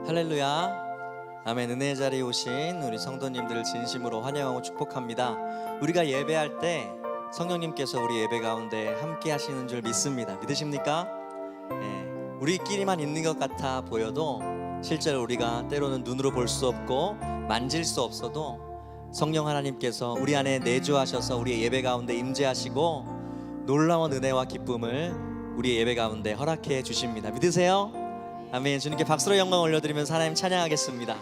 할렐루야. 아멘. 은혜의 자리에 오신 우리 성도님들을 진심으로 환영하고 축복합니다. 우리가 예배할 때 성령님께서 우리 예배 가운데 함께 하시는 줄 믿습니다. 믿으십니까? 우리끼리만 있는 것 같아 보여도 실제로 우리가 때로는 눈으로 볼 수 없고 만질 수 없어도 성령 하나님께서 우리 안에 내주하셔서 우리의 예배 가운데 임재하시고 놀라운 은혜와 기쁨을 우리의 예배 가운데 허락해 주십니다. 믿으세요? 아멘. 주님께 박수로 영광 올려드리면서 하나님 찬양하겠습니다.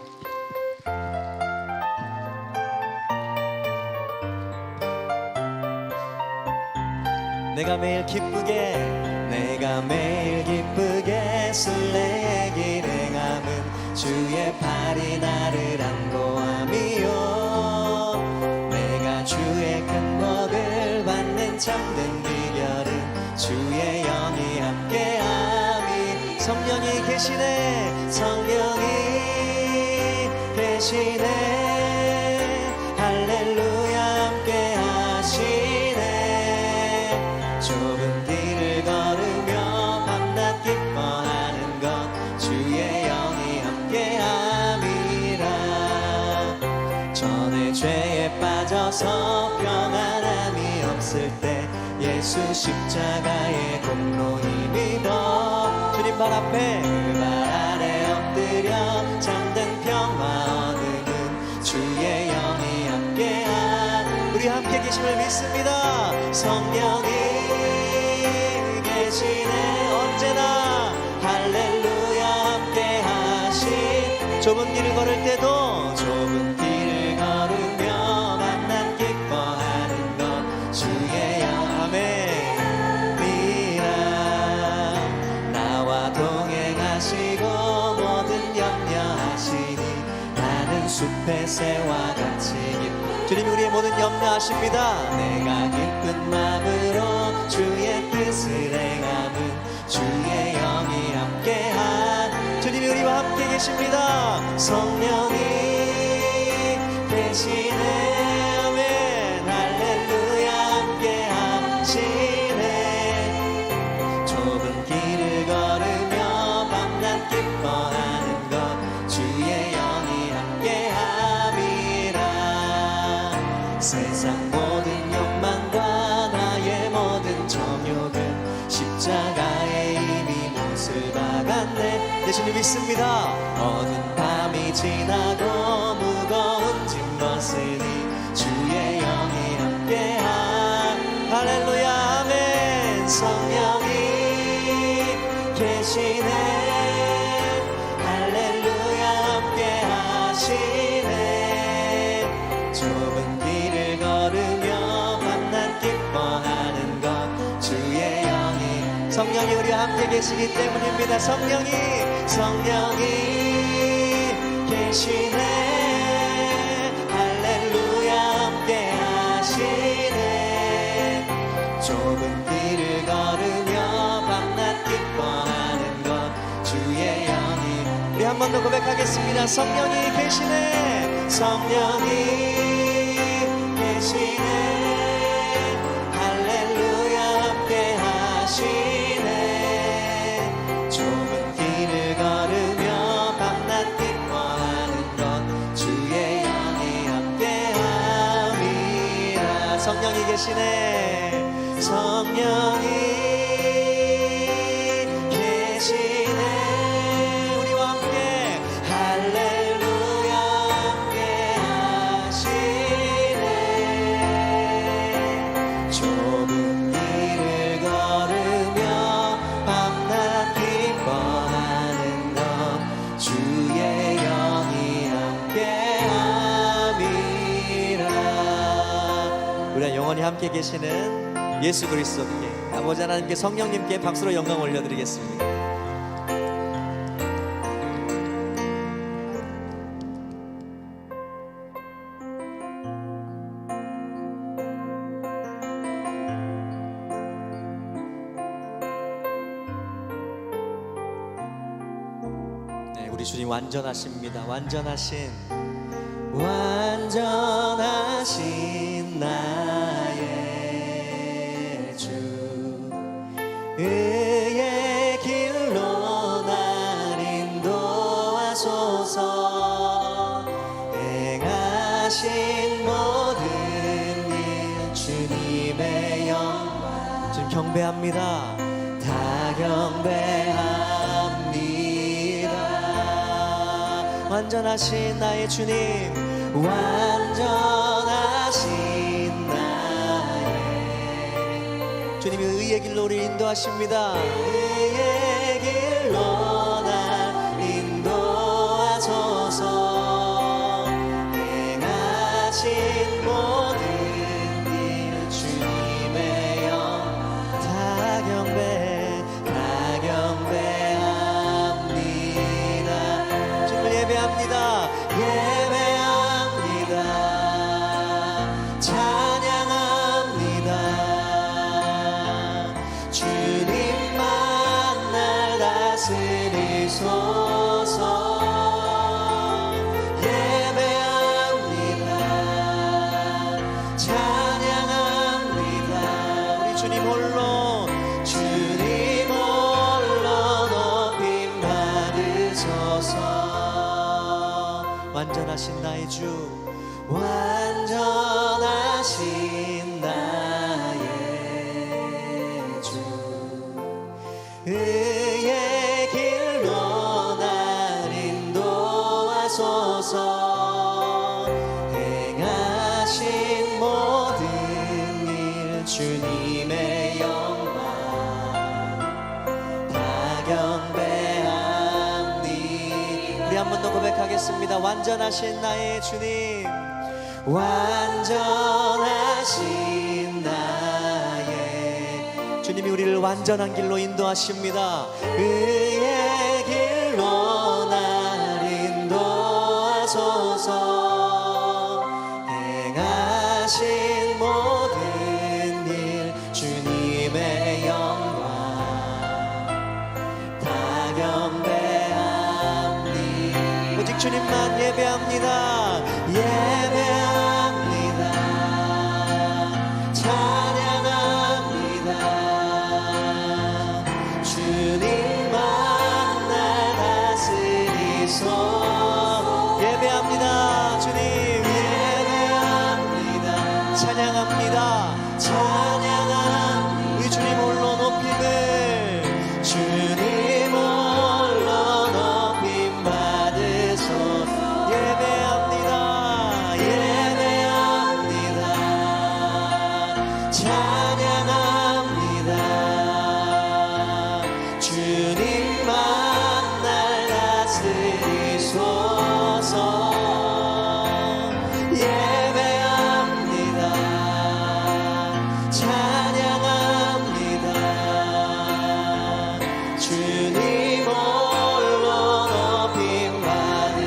내가 매일 기쁘게 술래의 행함은 주의 팔이 나를 안보함이요. 내가 주의 큰 복을 받는 참된 비결은 주의 영이 함께함이. 성령이 계시네, 성령이 계시네, 할렐루야 함께 하시네. 좁은 길을 걸으며 밤낮 기뻐하는 것 주의 영이 함께함이라. 전에 죄에 빠져서 평안함이 없을 때 예수 십자가의 공로 힘입어 주님 발 앞에 그 발 아래 엎드려 잠든 평화 얻음은 주의 영이 함께한. 우리 함께 계심을 믿습니다. 성령이 계시네, 언제나 할렐루야 함께 하신. 좁은 길을 걸을 때도 좁은 길을 걸으며 만난 기뻐하는 것 주의 영. 아멘이라. 나와 동행하시고 모든 염려하시니 나는 숲의 새와 같이 주님이 우리의 모든 염려하십니다. 내가 기쁜 마음으로 주의 뜻을 행함은 주의 영이 함께한. 주님이 우리와 함께 계십니다. 성령이 계시네, 아멘, 할렐루야 함께 하시네. 좁은 길을 걸으며 밤낮 기뻐하는 것 주의 영이 함께함이라. 세상 모든 욕망과 나의 모든 정욕은 십자가에 이미 못을 박았네. 예수님 믿습니다. 어두운 밤이 지나고 무거운 짐 벗으니 주의 영이 함께한. 할렐루야 아멘. 성령이 계시네, 할렐루야 함께 하시네. 좁은 길을 걸으며 만난 기뻐하는 것 주의 영이. 성령이 우리와 함께 계시기 때문입니다. 성령이 계시네, 할렐루야 함께 하시네. 좁은 길을 걸으며 밤낮 기뻐하는 것 주의 영이. 우리 한 번 더 고백하겠습니다. 성령이 계시네, 성령이 계시네, 할렐루야 함께 하시네. 좁은 길을 걸으며 밤낮 기뻐하는 것 주의 영이 함께함이라. 성령이 계시네, 성령이 계시네, 우리와 함께 할렐루야 함께 하시네. 좁은 길을 걸으며 밤낮 기뻐하는 것 주의 영이 함께함이라. 우리와 영원히 함께 계시는 예수 그리스도께, 아버지 하나님께, 성령님께 박수로 영광 올려드리겠습니다. 네, 우리 주님 완전하십니다. 완전하신 나의 주, 의의 길로 날 인도하소서. 경배합니다. 다 경배합니다. 완전하신 나의 주님, 완전하신 나의 주님이 의의 길로 우리 인도하십니다. 의의 길로 날 인도하소서. 행하신 모든 일 주님의 영 다 경배합니다. 주님을 예배합니다. 예배합니다. 찬양합니다. 주님만 날 다스리소서. 예배합니다. 찬양합니다. 우리 주님 홀로 높임 받으소서. 완전하신 나의 주, 완전하신 나의 주, 의의 길로 날 인도하소서. 행하신 모든 일 주님의 영광 다 경배합니다. 우리 한 번 더 고백하겠습니다. 완전하신 나의 주님, 완전하신 나의 주님이 우리를 완전한 길로 인도하십니다. 의의 길로 날 인도하소서. 행하신 모든 일 주님의 영광 다 경배합니다. 오직 주님만 예배합니다. 예배합니다. 찬양합니다. 주님만 날 다스리소서. 예배합니다. 주님 예배합니다. 찬양합니다. 찬양합니다. 우리 주님 홀로 높임을, 주님 홀로 높임 받으소서. 예배합니다. 예배합니다. 찬양합니다. 주님만 날 다스리소서. 예배합니다. 찬양합니다. 주님 홀로 높임 받으.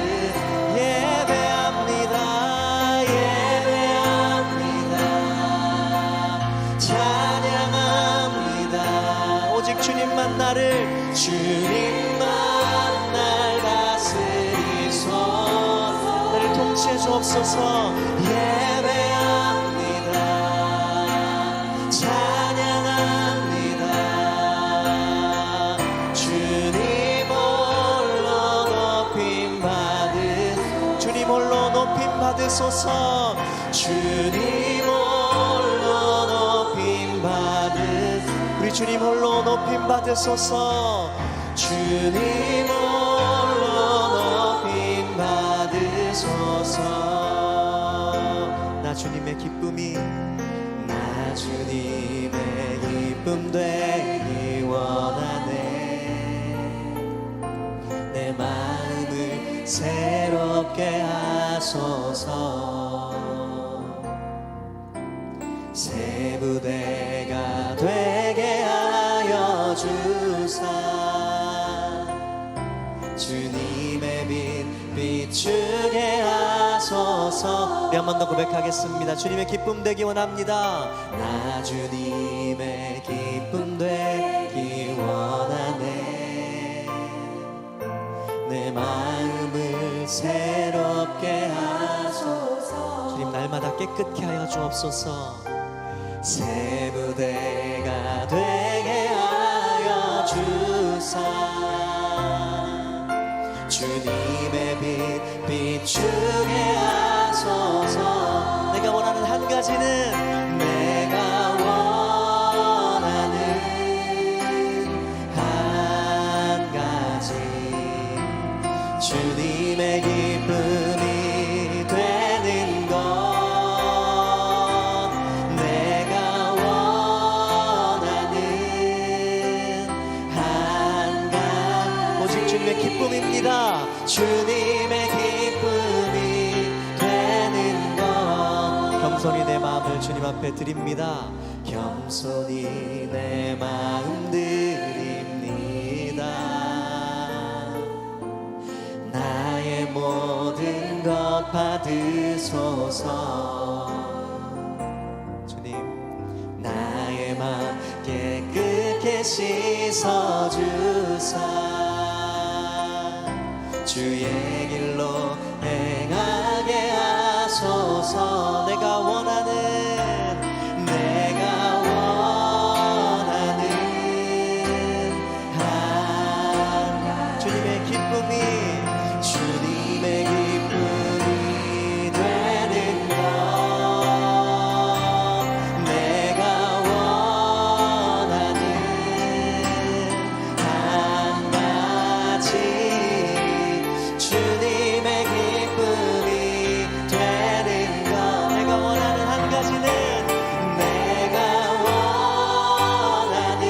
예배합니다. 예배합니다. 찬양합니다. 오직 주님만 나를, 주님만 날 다스리소서. 나를 통치해 주옵소서. 예배합니다. 찬양합니다. 주님 홀로 높임 받으. 주님 홀로 높임 받으소서. 주님 홀로 높임 받으. 우리 주님 홀로 높임 받으소서. 주님 홀로 높임 받으소서. 나 주님의 기쁨이, 나 주님의 기쁨 되기 원하네. 내 마음을 새롭게 하소서. 새 부대가 되게 하여 주사. 주님의 빛 비추게 하소서. 우리 한 번 더 고백하겠습니다. 주님의 기쁨 되기 원합니다. 나 주님의 기쁨 되기 원하네. 내 마음을 새롭게 하소서. 주님 날마다 깨끗게 하여 주옵소서. 새 부대가 되게 하여 주사. 주님의 빛 비추게 하소서. 내가 원하는 한 가지는, 내가 원하는 주님의 기쁨이 되는 것 내가 원하는 한가 오직 주님의 기쁨입니다. 주님의 기쁨이 되는 것 겸손히 내 마음을 주님 앞에 드립니다. 겸손히 내 마음 드립니다. 나의 모든 것 받으소서. 주님 나의 마음 깨끗게 씻어주사 주의 길로 행하게 하소서. 내가 원하는 주님의 기쁨이 되는 것 내가 원하는 한 가지 주님의 기쁨이 되는 것 내가 원하는 한 가지는 내가 원하는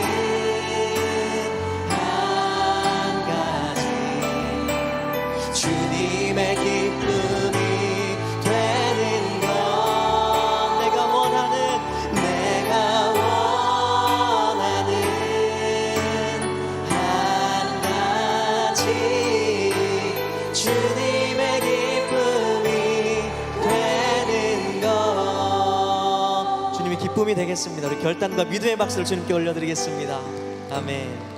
한 가지 주님의 기쁨이 되는 것 내가 원하는 한 가지 주님의 기쁨이 되는 것 주님의 기쁨이 되겠습니다. 우리 결단과 믿음의 박수를 주님께 올려드리겠습니다. 아멘.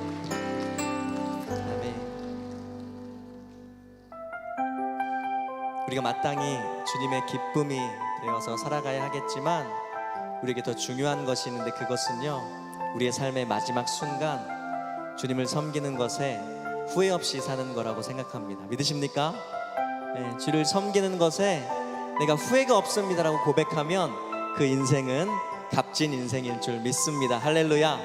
우리가 마땅히 주님의 기쁨이 되어서 살아가야 하겠지만 우리에게 더 중요한 것이 있는데 그것은요 우리의 삶의 마지막 순간 주님을 섬기는 것에 후회 없이 사는 거라고 생각합니다. 믿으십니까? 네, 주를 섬기는 것에 내가 후회가 없습니다라고 고백하면 그 인생은 값진 인생일 줄 믿습니다. 할렐루야.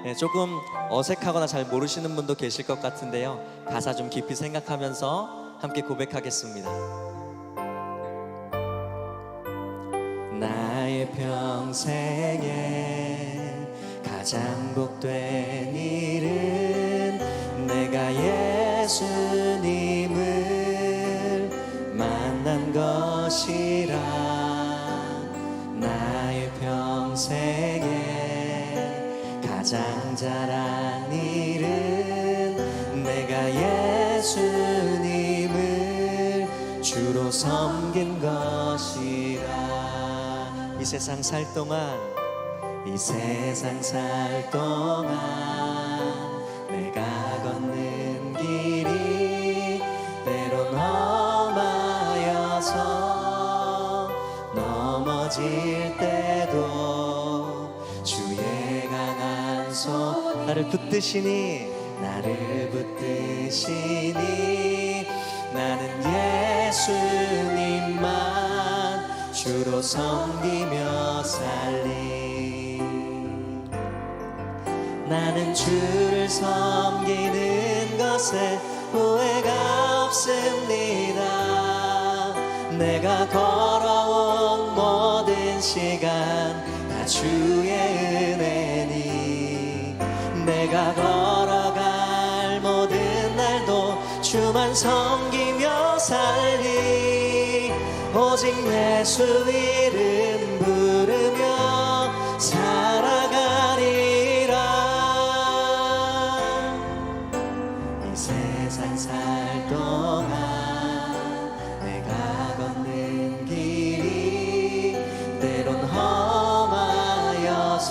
네, 조금 어색하거나 잘 모르시는 분도 계실 것 같은데요 가사 좀 깊이 생각하면서 함께 고백하겠습니다. 나의 평생에 가장 복된 일은 내가 예수님을 만난 것이라. 나의 평생에 가장 잘한 일은 내가 예수님을 주로 섬긴 것이라. 이 세상 살 동안 내가 걷는 길이 때론 험하여서 넘어질 때도 주의 강한 손 나를 붙드시니 나는 예수님만 주로 섬기며 살리. 나는 주를 섬기는 것에 후회가 없습니다. 내가 걸어온 모든 시간 다 주의 은혜니 내가 걸어갈 모든 날도 주만 섬기며 살리. 오직 예수 이름 부르며 살아가리라. 이 세상 살 동안 내가 걷는 길이 때론 험하여서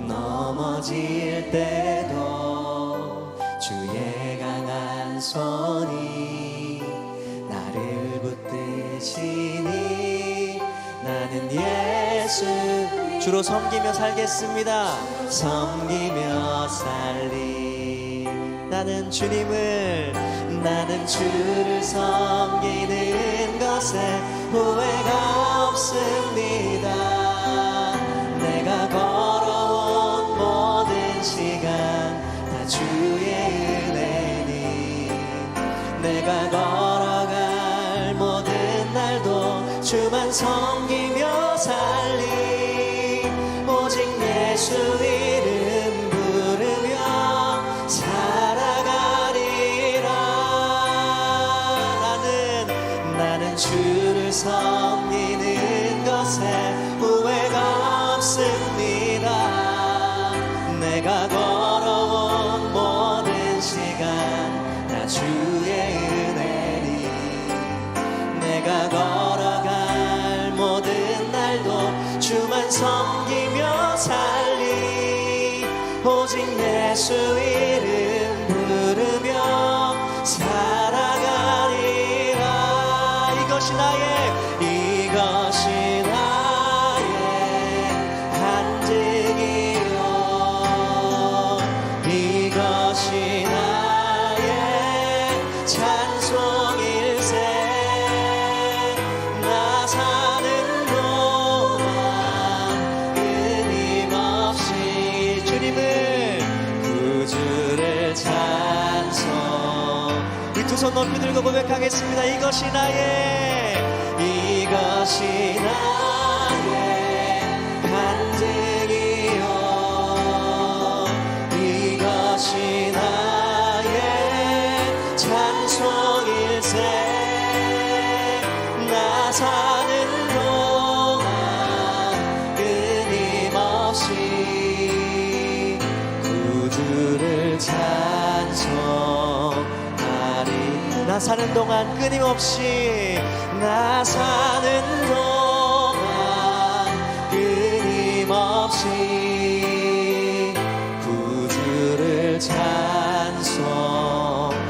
넘어질 때도 주의 강한 손이 나를 붙드시니 나는 예수 주로 섬기며 살겠습니다. 섬기며 살리. 나는 주를 섬기는 것에 후회가 없습니다. 내가 걸어온 모든 시간 다 주의 은혜니 내가 걸어갈 모든 날도 주만 섬기며 살리 오직 예수 이름 부르며 살아가리라. 나는 주를 섬기는 것에 후회가 없습니다. 내가 걸어온 모든 시간 다 주의 은혜니 내가 걸어갈 모든 날도 주만 섬기며 살리 오직 예수 이름 부르며 살아가리라. 이것이 나의 간증이요 이것이 나의 찬송일세. 나 사는 동안 끊임없이 주님을 구주를 찬송. 우리 두 손 높이 들고 고백하겠습니다. 이것이 나의 간증이요 이것이 나의 찬송일세. 나 사는 동안 끊임없이 구주를 찬송하리. 나 사는 동안 끊임없이 나 사는 동안 끊임없이 구주를 찬송하리로다.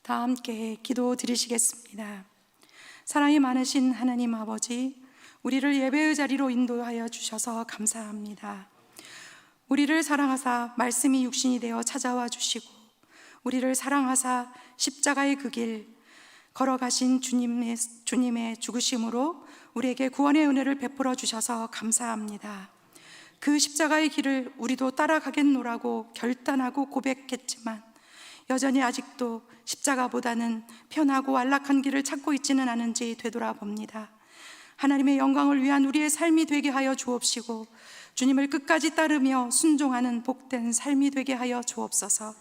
다 함께 기도 드리시겠습니다. 사랑이 많으신 하나님 아버지, 우리를 예배의 자리로 인도하여 주셔서 감사합니다. 우리를 사랑하사 말씀이 육신이 되어 찾아와 주시고 우리를 사랑하사 십자가의 그 길 걸어가신 주님의 죽으심으로 우리에게 구원의 은혜를 베풀어 주셔서 감사합니다. 그 십자가의 길을 우리도 따라가겠노라고 결단하고 고백했지만 여전히 아직도 십자가보다는 편하고 안락한 길을 찾고 있지는 않은지 되돌아봅니다. 하나님의 영광을 위한 우리의 삶이 되게 하여 주옵시고 주님을 끝까지 따르며 순종하는 복된 삶이 되게 하여 주옵소서.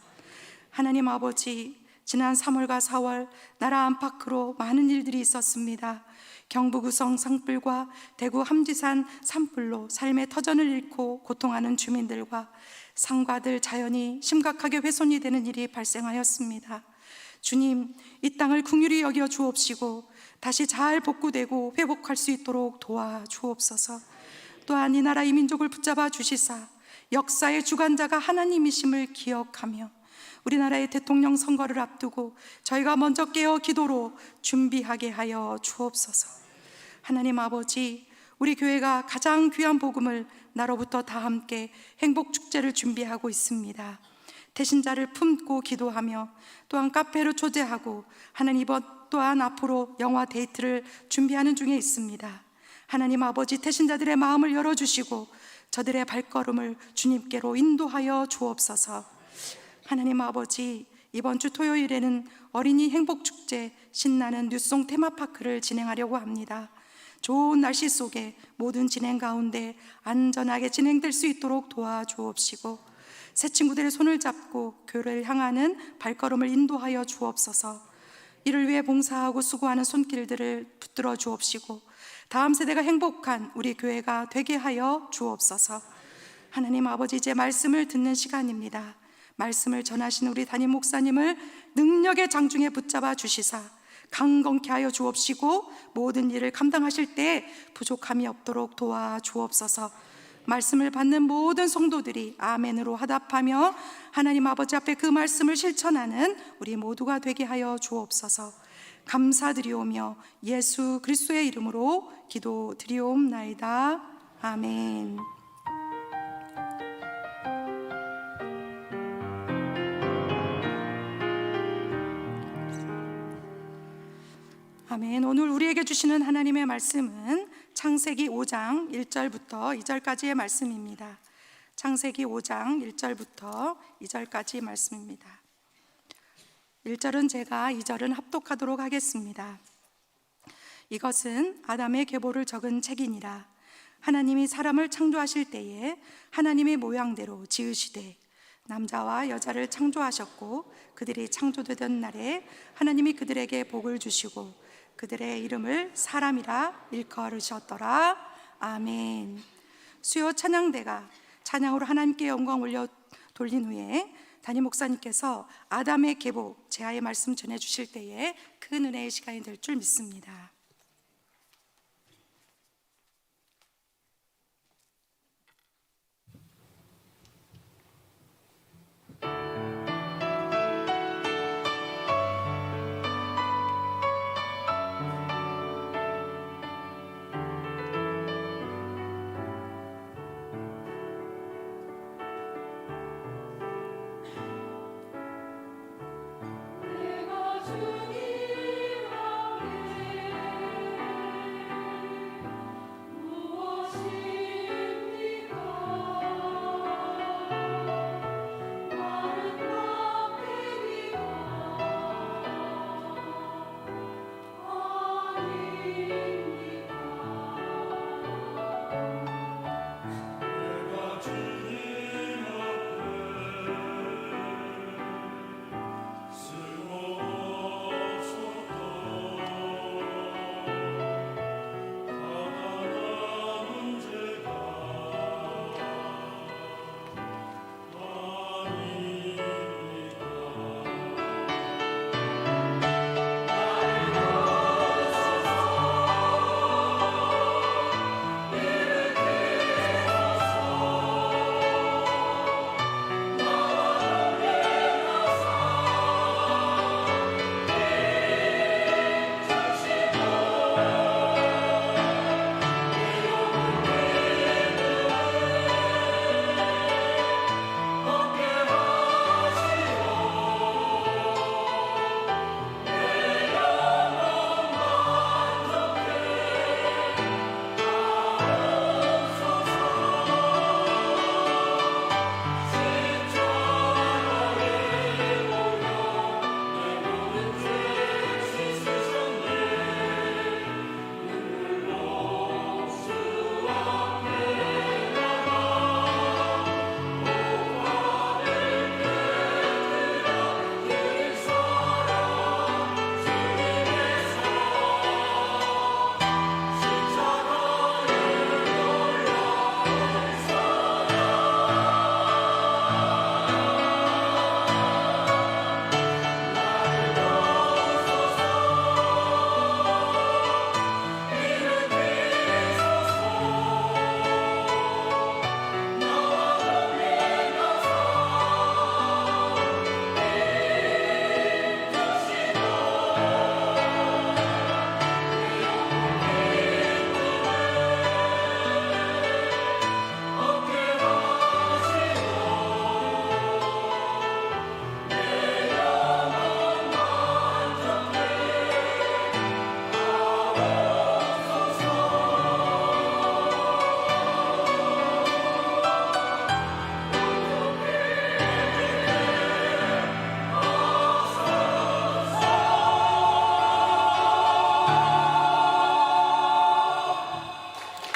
하나님 아버지, 지난 3월과 4월 나라 안팎으로 많은 일들이 있었습니다. 경북 의성 산불과 대구 함지산 산불로 삶의 터전을 잃고 고통하는 주민들과 상가들 자연이 심각하게 훼손이 되는 일이 발생하였습니다. 주님, 이 땅을 긍휼히 여겨 주옵시고 다시 잘 복구되고 회복할 수 있도록 도와주옵소서. 또한 이 나라 이 민족을 붙잡아 주시사 역사의 주관자가 하나님이심을 기억하며 우리나라의 대통령 선거를 앞두고 저희가 먼저 깨어 기도로 준비하게 하여 주옵소서. 하나님 아버지, 우리 교회가 가장 귀한 복음을 나로부터 다 함께 행복축제를 준비하고 있습니다. 태신자를 품고 기도하며 또한 카페를 초대하고 하나님 또한 앞으로 영화 데이트를 준비하는 중에 있습니다. 하나님 아버지, 태신자들의 마음을 열어주시고 저들의 발걸음을 주님께로 인도하여 주옵소서. 하나님 아버지, 이번 주 토요일에는 어린이 행복축제 신나는 뉴송 테마파크를 진행하려고 합니다. 좋은 날씨 속에 모든 진행 가운데 안전하게 진행될 수 있도록 도와주옵시고 새 친구들의 손을 잡고 교회를 향하는 발걸음을 인도하여 주옵소서. 이를 위해 봉사하고 수고하는 손길들을 붙들어 주옵시고 다음 세대가 행복한 우리 교회가 되게 하여 주옵소서. 하나님 아버지, 이제 말씀을 듣는 시간입니다. 말씀을 전하신 우리 담임 목사님을 능력의 장중에 붙잡아 주시사 강건케 하여 주옵시고 모든 일을 감당하실 때 부족함이 없도록 도와주옵소서. 말씀을 받는 모든 성도들이 아멘으로 화답하며 하나님 아버지 앞에 그 말씀을 실천하는 우리 모두가 되게 하여 주옵소서. 감사드리오며 예수 그리스도의 이름으로 기도드리옵나이다. 아멘. 아멘. 오늘 우리에게 주시는 하나님의 말씀은 창세기 5장 1절부터 2절까지의 말씀입니다. 창세기 5장 1절부터 2절까지 말씀입니다. 1절은 제가, 2절은 합독하도록 하겠습니다. 이것은 아담의 계보를 적은 책이니라. 하나님이 사람을 창조하실 때에 하나님의 모양대로 지으시되 남자와 여자를 창조하셨고, 그들이 창조되던 날에 하나님이 그들에게 복을 주시고 그들의 이름을 사람이라 일컬으셨더라. 아멘. 수요 찬양대가 찬양으로 하나님께 영광 올려 돌린 후에 담임 목사님께서 아담의 계보 제하의 말씀 전해주실 때에 큰 은혜의 시간이 될 줄 믿습니다.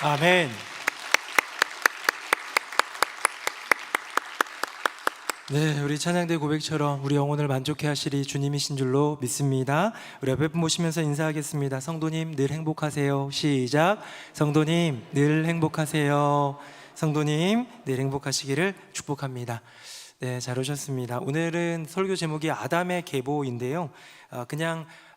아멘. 네, 우리 찬양대 고백처럼 우리 영혼을 만족해 하시리 주님이신 줄로 믿습니다. 우리 앞에 모시면서 인사하겠습니다. 성도님 늘 행복하세요. 시작. 성도님 늘 행복하세요. 성도님 늘 행복하시기를 축복합니다. 네, 잘 오셨습니다. 오늘은 설교 제목이 아담의 계보인데요.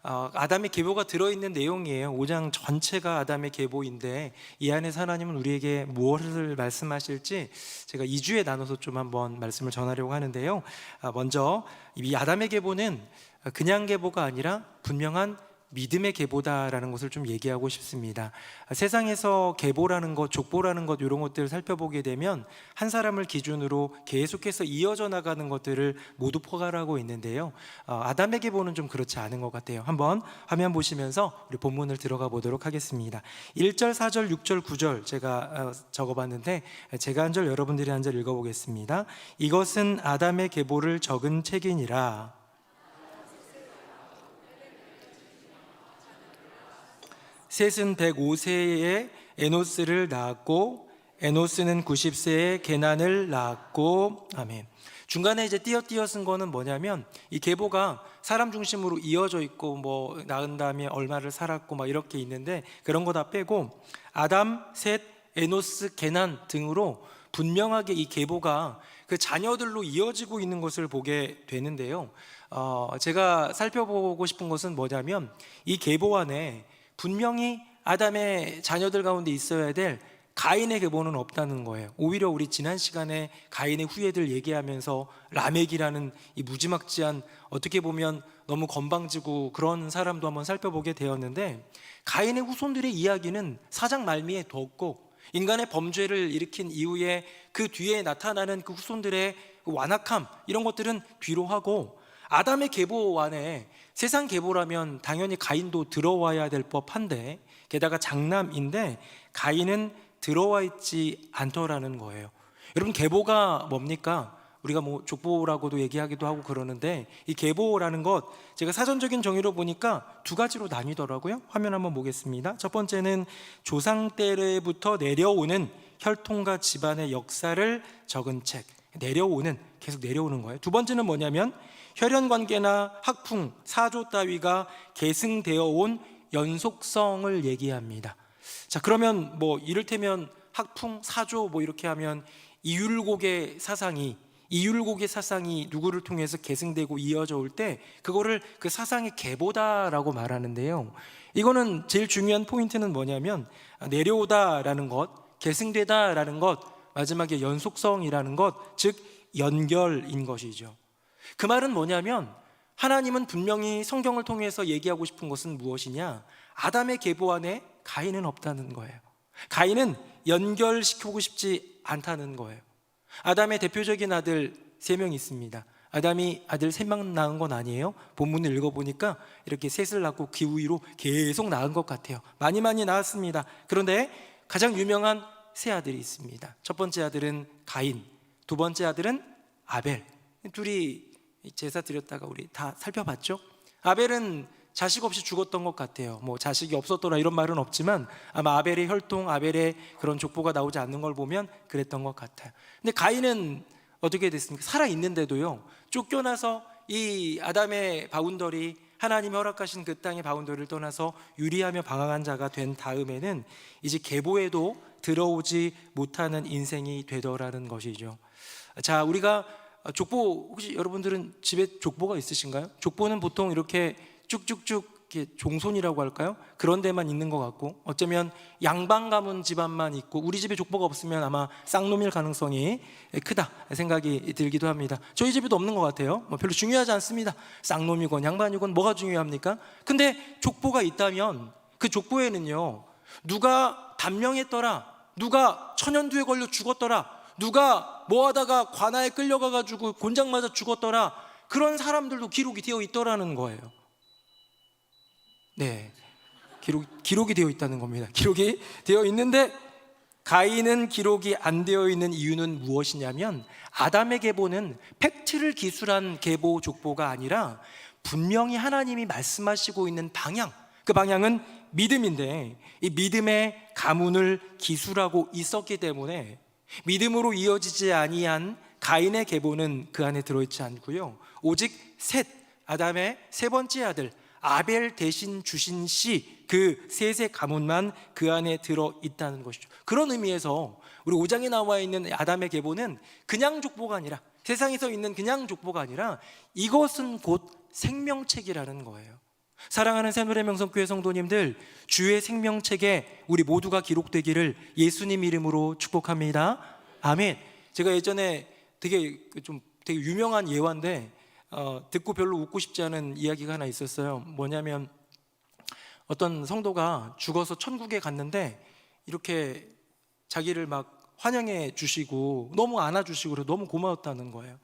아담의 계보가 들어있는 내용이에요. 5장 전체가 아담의 계보인데 이 안에서 하나님은 우리에게 무엇을 말씀하실지 제가 2주에 나눠서 좀 한번 말씀을 전하려고 하는데요. 먼저 이 아담의 계보는 그냥 계보가 아니라 분명한 믿음의 계보다라는 것을 좀 얘기하고 싶습니다. 세상에서 계보라는 것, 족보라는 것 이런 것들을 살펴보게 되면 한 사람을 기준으로 계속해서 이어져 나가는 것들을 모두 포괄하고 있는데요. 아담의 계보는 좀 그렇지 않은 것 같아요. 한번 화면 보시면서 우리 본문을 들어가 보도록 하겠습니다. 1절, 4절, 6절, 9절 제가 적어봤는데 제가 한 절 여러분들이 한 절 읽어보겠습니다. 이것은 아담의 계보를 적은 책이니라. 셋은 105세에 에노스를 낳았고 에노스는 90세에 게난을 낳았고. 아멘. 중간에 이제 띄어 쓴 거는 뭐냐면 이 계보가 사람 중심으로 이어져 있고 뭐 낳은 다음에 얼마를 살았고 막 이렇게 있는데 그런 거 다 빼고 아담, 셋, 에노스, 게난 등으로 분명하게 이 계보가 그 자녀들로 이어지고 있는 것을 보게 되는데요. 제가 살펴보고 싶은 것은 뭐냐면 이 계보 안에 분명히 아담의 자녀들 가운데 있어야 될 가인의 계보는 없다는 거예요. 오히려 우리 지난 시간에 가인의 후예들 얘기하면서 라멕이라는 이 무지막지한, 어떻게 보면 너무 건방지고 그런 사람도 한번 살펴보게 되었는데, 가인의 후손들의 이야기는 사장 말미에 더 없고 인간의 범죄를 일으킨 이후에 그 뒤에 나타나는 그 후손들의 완악함 이런 것들은 뒤로 하고, 아담의 계보 안에 세상 계보라면 당연히 가인도 들어와야 될 법한데, 게다가 장남인데 가인은 들어와 있지 않더라는 거예요. 여러분, 계보가 뭡니까? 우리가 뭐 족보라고도 얘기하기도 하고 그러는데, 이 계보라는 것 제가 사전적인 정의로 보니까 두 가지로 나뉘더라고요. 화면 한번 보겠습니다. 첫 번째는 조상 때부터 내려오는 혈통과 집안의 역사를 적은 책, 내려오는, 계속 내려오는 거예요. 두 번째는 뭐냐면 혈연관계나 학풍, 사조 따위가 계승되어 온 연속성을 얘기합니다. 자, 그러면 뭐 이를테면 학풍, 사조 뭐 이렇게 하면 이율곡의 사상이 누구를 통해서 계승되고 이어져 올 때 그거를 그 사상의 계보다라고 말하는데요. 이거는 제일 중요한 포인트는 뭐냐면 내려오다라는 것, 계승되다라는 것, 마지막에 연속성이라는 것, 즉 연결인 것이죠. 그 말은 뭐냐면 하나님은 분명히 성경을 통해서 얘기하고 싶은 것은 무엇이냐? 아담의 계보 안에 가인은 없다는 거예요. 가인은 연결시키고 싶지 않다는 거예요. 아담의 대표적인 아들 3명 있습니다. 아담이 아들 3명 낳은 건 아니에요. 본문을 읽어보니까 이렇게 셋을 낳고 기후 위로 계속 낳은 것 같아요. 많이 낳았습니다. 그런데 가장 유명한 3아들이 있습니다. 첫 번째 아들은 가인, 두 번째 아들은 아벨. 둘이 제사 드렸다가 우리 다 살펴봤죠. 아벨은 자식 없이 죽었던 것 같아요. 뭐 자식이 없었더라 이런 말은 없지만 아마 아벨의 혈통, 아벨의 그런 족보가 나오지 않는 걸 보면 그랬던 것 같아요. 근데 가인은 어떻게 됐습니까? 살아 있는데도요, 쫓겨나서 이 아담의 바운더리, 하나님이 허락하신 그 땅의 바운더리를 떠나서 유리하며 방황한 자가 된 다음에는 이제 계보에도 들어오지 못하는 인생이 되더라는 것이죠. 자, 우리가 족보, 혹시 여러분들은 집에 족보가 있으신가요? 족보는 보통 이렇게 쭉쭉쭉 이렇게 종손이라고 할까요? 그런 데만 있는 것 같고, 어쩌면 양방 가문 집안만 있고 우리 집에 족보가 없으면 아마 쌍놈일 가능성이 크다 생각이 들기도 합니다. 저희 집에도 없는 것 같아요. 별로 중요하지 않습니다. 쌍놈이건 양반이건 뭐가 중요합니까? 근데 족보가 있다면 그 족보에는요, 누가 단명했더라, 누가 천연두에 걸려 죽었더라, 누가 뭐 하다가 관아에 끌려가가지고 곤장 맞아 죽었더라, 그런 사람들도 기록이 되어 있더라는 거예요. 네, 기록이 되어 있다는 겁니다. 기록이 되어 있는데 가인은 기록이 안 되어 있는 이유는 무엇이냐면, 아담의 계보는 팩트를 기술한 계보 족보가 아니라 분명히 하나님이 말씀하시고 있는 방향, 그 방향은 믿음인데 이 믿음의 가문을 기술하고 있었기 때문에 믿음으로 이어지지 아니한 가인의 계보는 그 안에 들어있지 않고요, 오직 셋, 아담의 세 번째 아들 아벨 대신 주신 씨, 그 셋의 가문만 그 안에 들어있다는 것이죠. 그런 의미에서 우리 5장에 나와 있는 아담의 계보는 그냥 족보가 아니라, 세상에서 있는 그냥 족보가 아니라 이것은 곧 생명책이라는 거예요. 사랑하는 새누리 명성교회 성도님들, 주의 생명책에 우리 모두가 기록되기를 예수님 이름으로 축복합니다. 아멘. 제가 예전에 되게 유명한 예화인데 듣고 별로 웃고 싶지 않은 이야기가 하나 있었어요. 뭐냐면 어떤 성도가 죽어서 천국에 갔는데 이렇게 자기를 막 환영해 주시고 너무 안아주시고 그래서 너무 고마웠다는 거예요.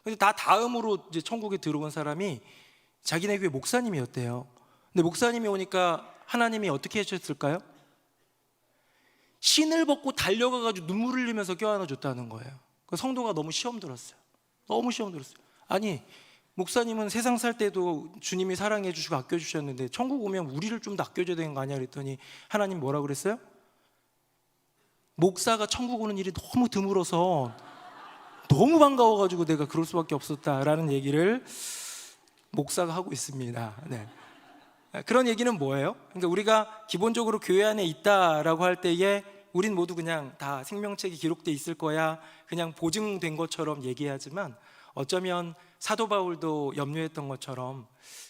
근데 다음으로 이제 천국에 들어온 사람이 자기네 교회 목사님이었대요. 근데 목사님이 오니까 하나님이 어떻게 하셨을까요? 신을 벗고 달려가가지고 눈물을 흘리면서 껴안아 줬다는 거예요. 그 성도가 너무 시험 들었어요. 너무 시험 들었어요. 아니, 목사님은 세상 살 때도 주님이 사랑해 주시고 아껴 주셨는데 천국 오면 우리를 좀 더 아껴줘야 되는 거 아니야? 그랬더니 하나님 뭐라 그랬어요? 목사가 천국 오는 일이 너무 드물어서 너무 반가워가지고 내가 그럴 수밖에 없었다라는 얘기를 목사가 하고 있습니다. 네. 그런 얘기는 뭐예요? 그러니까 우리가 기본적으로 교회 안에 있다라고 할 때에 우린 모두 그냥 다 생명책이 기록돼 있을 거야, 그냥 보증된 것처럼 얘기하지만 어쩌면 사도 바울도 염려했던 것처럼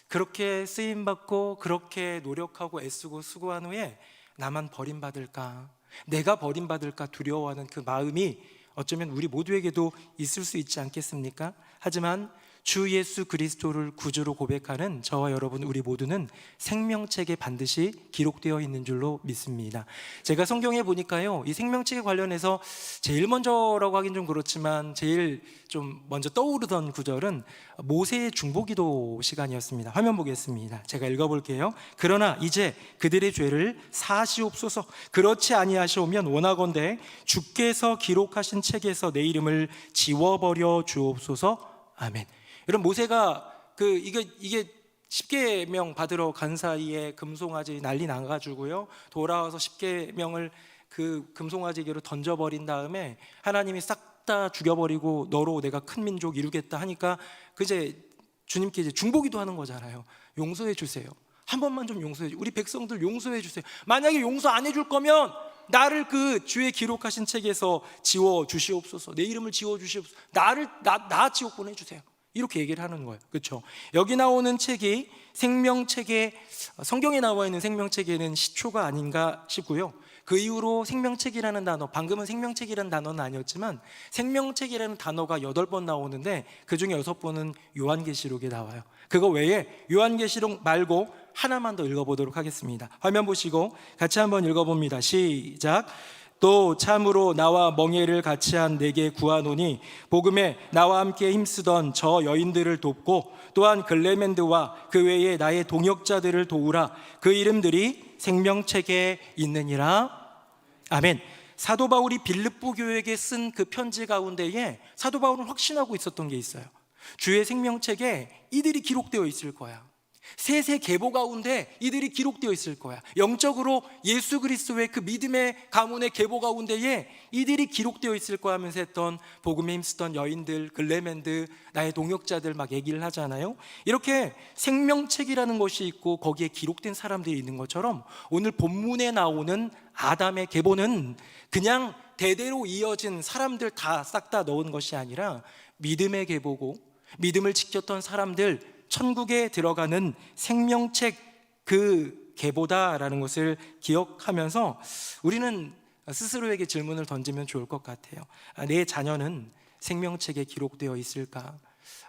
그렇게 쓰임받고 그렇게 노력하고 애쓰고 수고한 후에 나만 버림받을까, 내가 버림받을까 두려워하는 그 마음이 어쩌면 우리 모두에게도 있을 수 있지 않겠습니까? 하지만 주 예수 그리스도를 구주로 고백하는 저와 여러분 우리 모두는 생명책에 반드시 기록되어 있는 줄로 믿습니다. 제가 성경에 보니까요, 이 생명책에 관련해서 제일 먼저라고 하긴 좀 그렇지만 제일 좀 먼저 떠오르던 구절은 모세의 중보기도 시간이었습니다. 화면 보겠습니다. 제가 읽어볼게요. 그러나 이제 그들의 죄를 사하시옵소서. 그렇지 아니하시오면 원하건대 주께서 기록하신 책에서 내 이름을 지워버려 주옵소서. 아멘. 여러분, 모세가 이게 십계명 받으러 간 사이에 금송아지 난리 나가지고요, 돌아와서 십계명을 그 금송아지개로 던져버린 다음에 하나님이 싹 다 죽여버리고 너로 내가 큰 민족 이루겠다 하니까 그제 주님께 이제 중보기도 하는 거잖아요. 용서해 주세요. 한 번만 좀 용서해 주세요. 우리 백성들 용서해 주세요. 만약에 용서 안 해줄 거면 나를 그 주의 기록하신 책에서 지워 주시옵소서. 내 이름을 지워 주시옵소서. 나 지옥 보내주세요. 이렇게 얘기를 하는 거예요. 그렇죠? 여기 나오는 책이 생명책에, 성경에 나와 있는 생명책에는 시초가 아닌가 싶고요. 그 이후로 생명책이라는 단어, 방금은 생명책이라는 단어는 아니었지만 생명책이라는 단어가 8번 나오는데 그 중에 6번은 요한계시록에 나와요. 그거 외에 요한계시록 말고 하나만 더 읽어보도록 하겠습니다. 화면 보시고 같이 한번 읽어봅니다. 시작. 또 참으로 나와 멍에를 같이 한 내게 구하노니 복음에 나와 함께 힘쓰던 저 여인들을 돕고 또한 글레멘드와 그 외에 나의 동역자들을 도우라. 그 이름들이 생명책에 있느니라. 아멘. 사도 바울이 빌립보 교회에게 쓴 그 편지 가운데에 사도 바울은 확신하고 있었던 게 있어요. 주의 생명책에 이들이 기록되어 있을 거야. 셋의 계보 가운데 이들이 기록되어 있을 거야. 영적으로 예수 그리스도의 그 믿음의 가문의 계보 가운데에 이들이 기록되어 있을 거야 하면서 했던 복음에 힘쓰던 여인들, 글레멘드, 나의 동역자들 막 얘기를 하잖아요. 이렇게 생명책이라는 것이 있고 거기에 기록된 사람들이 있는 것처럼 오늘 본문에 나오는 아담의 계보는 그냥 대대로 이어진 사람들 다 싹 다 넣은 것이 아니라 믿음의 계보고 믿음을 지켰던 사람들, 천국에 들어가는 생명책 그 계보다라는 것을 기억하면서 우리는 스스로에게 질문을 던지면 좋을 것 같아요. 내 자녀는 생명책에 기록되어 있을까?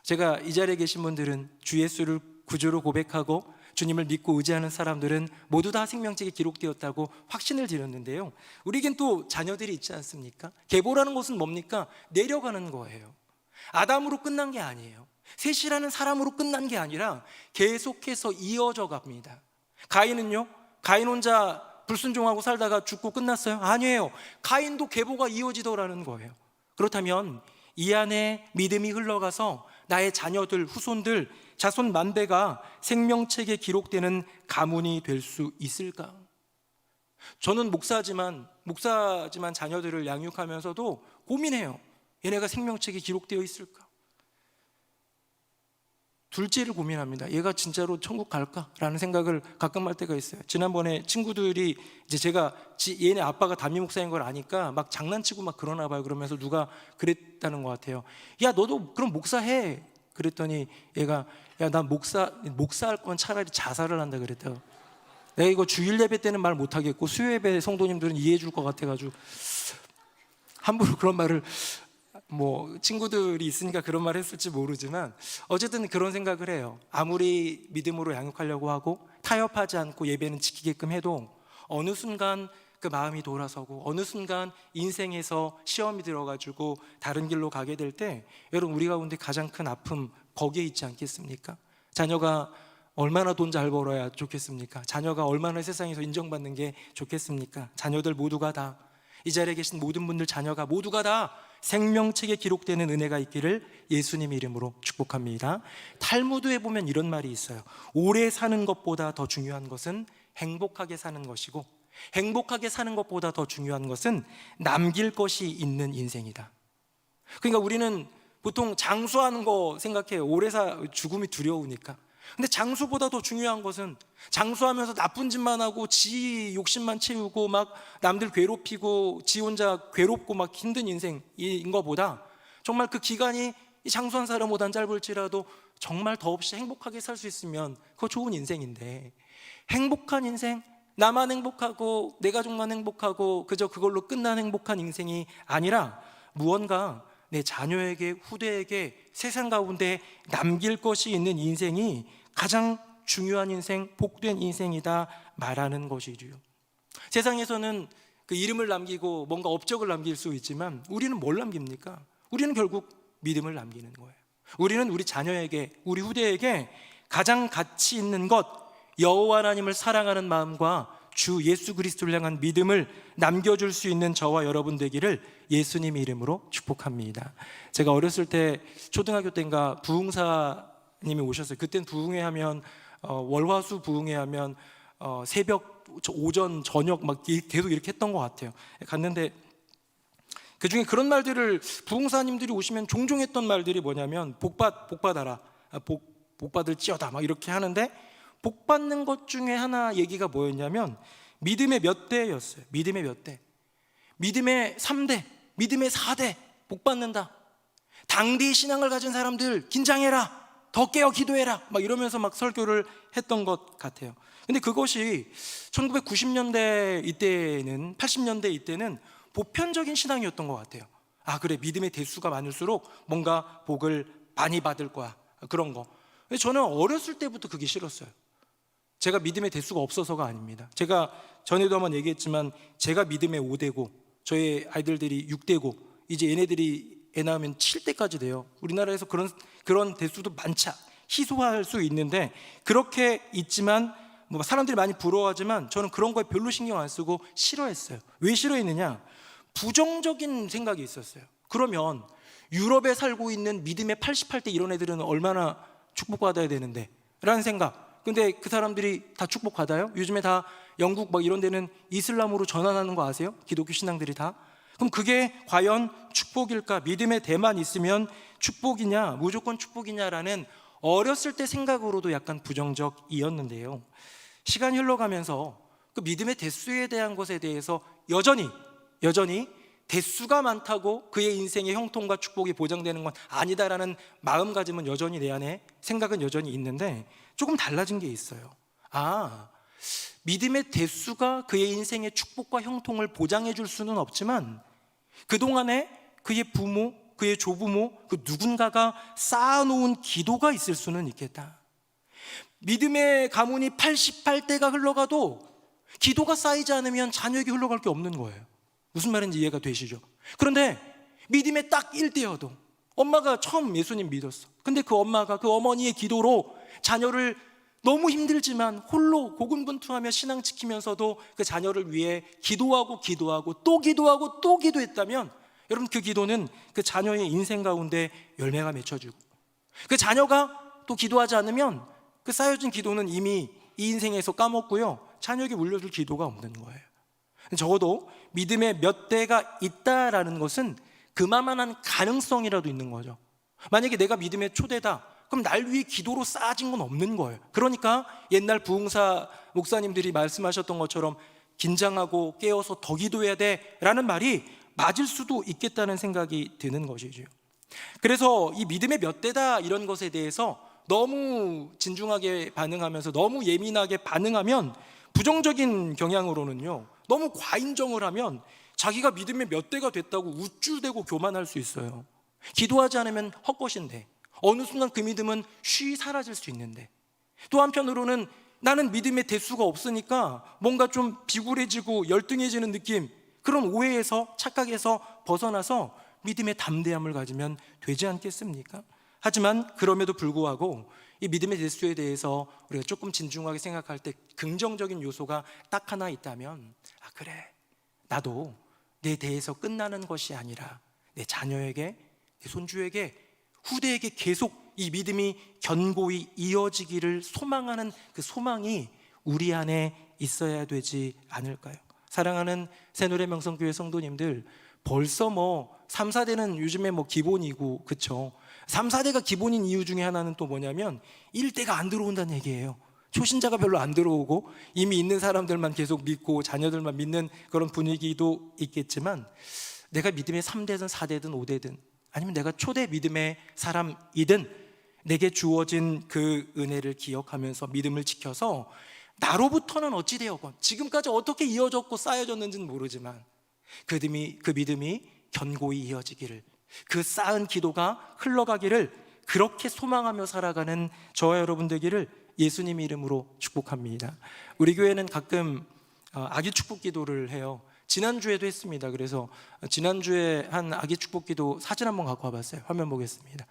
제가 이 자리에 계신 분들은 주 예수를 구주로 고백하고 주님을 믿고 의지하는 사람들은 모두 다 생명책에 기록되었다고 확신을 드렸는데요, 우리에겐 또 자녀들이 있지 않습니까? 계보라는 것은 뭡니까? 내려가는 거예요. 아담으로 끝난 게 아니에요. 셋이라는 사람으로 끝난 게 아니라 계속해서 이어져 갑니다. 가인은요? 가인 혼자 불순종하고 살다가 죽고 끝났어요? 아니에요. 가인도 계보가 이어지더라는 거예요. 그렇다면 이 안에 믿음이 흘러가서 나의 자녀들, 후손들, 자손 만대가 생명책에 기록되는 가문이 될 수 있을까? 저는 목사지만 자녀들을 양육하면서도 고민해요. 얘네가 생명책에 기록되어 있을까? 둘째를 고민합니다. 얘가 진짜로 천국 갈까라는 생각을 가끔 할 때가 있어요. 지난번에 친구들이 이제 제가 얘네 아빠가 담임 목사인 걸 아니까 막 장난치고 막 그러나 봐요. 그러면서 누가 그랬다는 것 같아요. 야, 너도 그럼 목사해. 그랬더니 얘가, 야, 난 목사할 건 차라리 자살을 한다 그랬대요. 내가 이거 주일 예배 때는 말 못하겠고 수요 예배 성도님들은 이해해 줄 것 같아가지고 함부로 그런 말을 뭐 친구들이 있으니까 그런 말 했을지 모르지만 어쨌든 그런 생각을 해요. 아무리 믿음으로 양육하려고 하고 타협하지 않고 예배는 지키게끔 해도 어느 순간 그 마음이 돌아서고 어느 순간 인생에서 시험이 들어가지고 다른 길로 가게 될 때 여러분 우리 가운데 가장 큰 아픔 거기에 있지 않겠습니까? 자녀가 얼마나 돈 잘 벌어야 좋겠습니까? 자녀가 얼마나 세상에서 인정받는 게 좋겠습니까? 자녀들 모두가 다, 이 자리에 계신 모든 분들 자녀가 모두가 다 생명책에 기록되는 은혜가 있기를 예수님 이름으로 축복합니다. 탈무드에 보면 이런 말이 있어요. 오래 사는 것보다 더 중요한 것은 행복하게 사는 것이고 행복하게 사는 것보다 더 중요한 것은 남길 것이 있는 인생이다. 그러니까 우리는 보통 장수하는 거 생각해요. 오래 죽음이 두려우니까. 근데 장수보다 더 중요한 것은 장수하면서 나쁜 짓만 하고 지 욕심만 채우고 막 남들 괴롭히고 지 혼자 괴롭고 막 힘든 인생인 것보다 정말 그 기간이 이 장수한 사람보단 짧을지라도 정말 더없이 행복하게 살 수 있으면 그거 좋은 인생인데, 행복한 인생, 나만 행복하고 내 가족만 행복하고 그저 그걸로 끝난 행복한 인생이 아니라 무언가 내 자녀에게, 후대에게 세상 가운데 남길 것이 있는 인생이 가장 중요한 인생, 복된 인생이다 말하는 것이지요. 세상에서는 그 이름을 남기고 뭔가 업적을 남길 수 있지만 우리는 뭘 남깁니까? 우리는 결국 믿음을 남기는 거예요. 우리는 우리 자녀에게, 우리 후대에게 가장 가치 있는 것, 여호와 하나님을 사랑하는 마음과 주 예수 그리스도를 향한 믿음을 남겨줄 수 있는 저와 여러분 되기를 예수님 이름으로 축복합니다. 제가 어렸을 때 초등학교 때인가 부흥사님이 오셨어요. 그땐 부흥회 하면 월화수 부흥회 하면 새벽, 오전, 저녁 막 계속 이렇게 했던 것 같아요. 갔는데 그 중에 그런 말들을 부흥사님들이 오시면 종종 했던 말들이 뭐냐면 복 받아라, 복 받을지어다 막 이렇게 하는데, 복 받는 것 중에 하나 얘기가 뭐였냐면 믿음의 몇 대였어요. 믿음의 몇 대, 믿음의 3대, 믿음의 4대 복 받는다. 당대의 신앙을 가진 사람들 긴장해라, 더 깨어 기도해라 막 이러면서 막 설교를 했던 것 같아요. 근데 그것이 1990년대 이때는, 80년대 이때는 보편적인 신앙이었던 것 같아요. 아 그래, 믿음의 대수가 많을수록 뭔가 복을 많이 받을 거야, 그런 거. 근데 저는 어렸을 때부터 그게 싫었어요. 제가 믿음의 대수가 없어서가 아닙니다. 제가 전에도 한번 얘기했지만 제가 믿음의 5대고 저희 아이들이 6대고 이제 얘네들이 애 낳으면 7대까지 돼요. 우리나라에서 그런 대수도 많지, 희소할 수 있는데 그렇게 있지만 뭐 사람들이 많이 부러워하지만 저는 그런 거에 별로 신경 안 쓰고 싫어했어요. 왜 싫어했느냐? 부정적인 생각이 있었어요. 그러면 유럽에 살고 있는 믿음의 88대 이런 애들은 얼마나 축복받아야 되는데 라는 생각. 근데 그 사람들이 다 축복받아요? 요즘에 다 영국 막 이런 데는 이슬람으로 전환하는 거 아세요? 기독교 신앙들이 다. 그럼 그게 과연 축복일까? 믿음의 대만 있으면 축복이냐, 무조건 축복이냐라는 어렸을 때 생각으로도 약간 부정적이었는데요, 시간이 흘러가면서 그 믿음의 대수에 대한 것에 대해서 여전히 대수가 많다고 그의 인생의 형통과 축복이 보장되는 건 아니다라는 마음가짐은 여전히 내 안에, 생각은 여전히 있는데 조금 달라진 게 있어요. 믿음의 대수가 그의 인생의 축복과 형통을 보장해 줄 수는 없지만 그동안에 그의 부모, 그의 조부모, 그 누군가가 쌓아놓은 기도가 있을 수는 있겠다. 믿음의 가문이 88대가 흘러가도 기도가 쌓이지 않으면 자녀에게 흘러갈 게 없는 거예요. 무슨 말인지 이해가 되시죠? 그런데 믿음의 딱 1대여도, 엄마가 처음 예수님 믿었어. 근데 그 엄마가 그 어머니의 기도로 자녀를 너무 힘들지만 홀로 고군분투하며 신앙 지키면서도 그 자녀를 위해 기도하고 또 기도하고 또 기도했다면, 여러분 그 기도는 그 자녀의 인생 가운데 열매가 맺혀지고, 그 자녀가 또 기도하지 않으면 그 쌓여진 기도는 이미 이 인생에서 까먹고요, 자녀에게 물려줄 기도가 없는 거예요. 적어도 믿음의 몇 대가 있다라는 것은 그만한 가능성이라도 있는 거죠. 만약에 내가 믿음의 초대다, 그럼 날 위해 기도로 쌓아진 건 없는 거예요. 그러니까 옛날 부흥사 목사님들이 말씀하셨던 것처럼 긴장하고 깨어서 더 기도해야 돼 라는 말이 맞을 수도 있겠다는 생각이 드는 것이죠. 그래서 이 믿음의 몇 대다 이런 것에 대해서 너무 진중하게 반응하면서 너무 예민하게 반응하면, 부정적인 경향으로는요, 너무 과인정을 하면 자기가 믿음의 몇 대가 됐다고 우쭐대고 교만할 수 있어요. 기도하지 않으면 헛것인데, 어느 순간 그 믿음은 쉬 사라질 수 있는데, 또 한편으로는 나는 믿음의 대수가 없으니까 뭔가 좀 비굴해지고 열등해지는 느낌, 그런 오해에서, 착각에서 벗어나서 믿음의 담대함을 가지면 되지 않겠습니까? 하지만 그럼에도 불구하고 이 믿음의 대수에 대해서 우리가 조금 진중하게 생각할 때 긍정적인 요소가 딱 하나 있다면, 아 그래, 나도 내 대에서 끝나는 것이 아니라 내 자녀에게, 내 손주에게, 후대에게 계속 이 믿음이 견고히 이어지기를 소망하는 그 소망이 우리 안에 있어야 되지 않을까요? 사랑하는 새노래 명성교회 성도님들, 벌써 3, 4대는 요즘에 기본이고, 그쵸? 3, 4대가 기본인 이유 중에 하나는 또 뭐냐면 1대가 안 들어온다는 얘기예요. 초신자가 별로 안 들어오고 이미 있는 사람들만 계속 믿고 자녀들만 믿는 그런 분위기도 있겠지만, 내가 믿음의 3대든 4대든 5대든 아니면 내가 초대 믿음의 사람이든 내게 주어진 그 은혜를 기억하면서 믿음을 지켜서, 나로부터는 어찌 되었건 지금까지 어떻게 이어졌고 쌓여졌는지는 모르지만 그 믿음이 견고히 이어지기를, 그 쌓은 기도가 흘러가기를 그렇게 소망하며 살아가는 저와 여러분 되기를 예수님 이름으로 축복합니다. 우리 교회는 가끔 아기 축복 기도를 해요. 지난주에도 했습니다. 그래서 지난주에 한 아기 축복 기도 사진 한번 갖고 와봤어요. 화면 보겠습니다.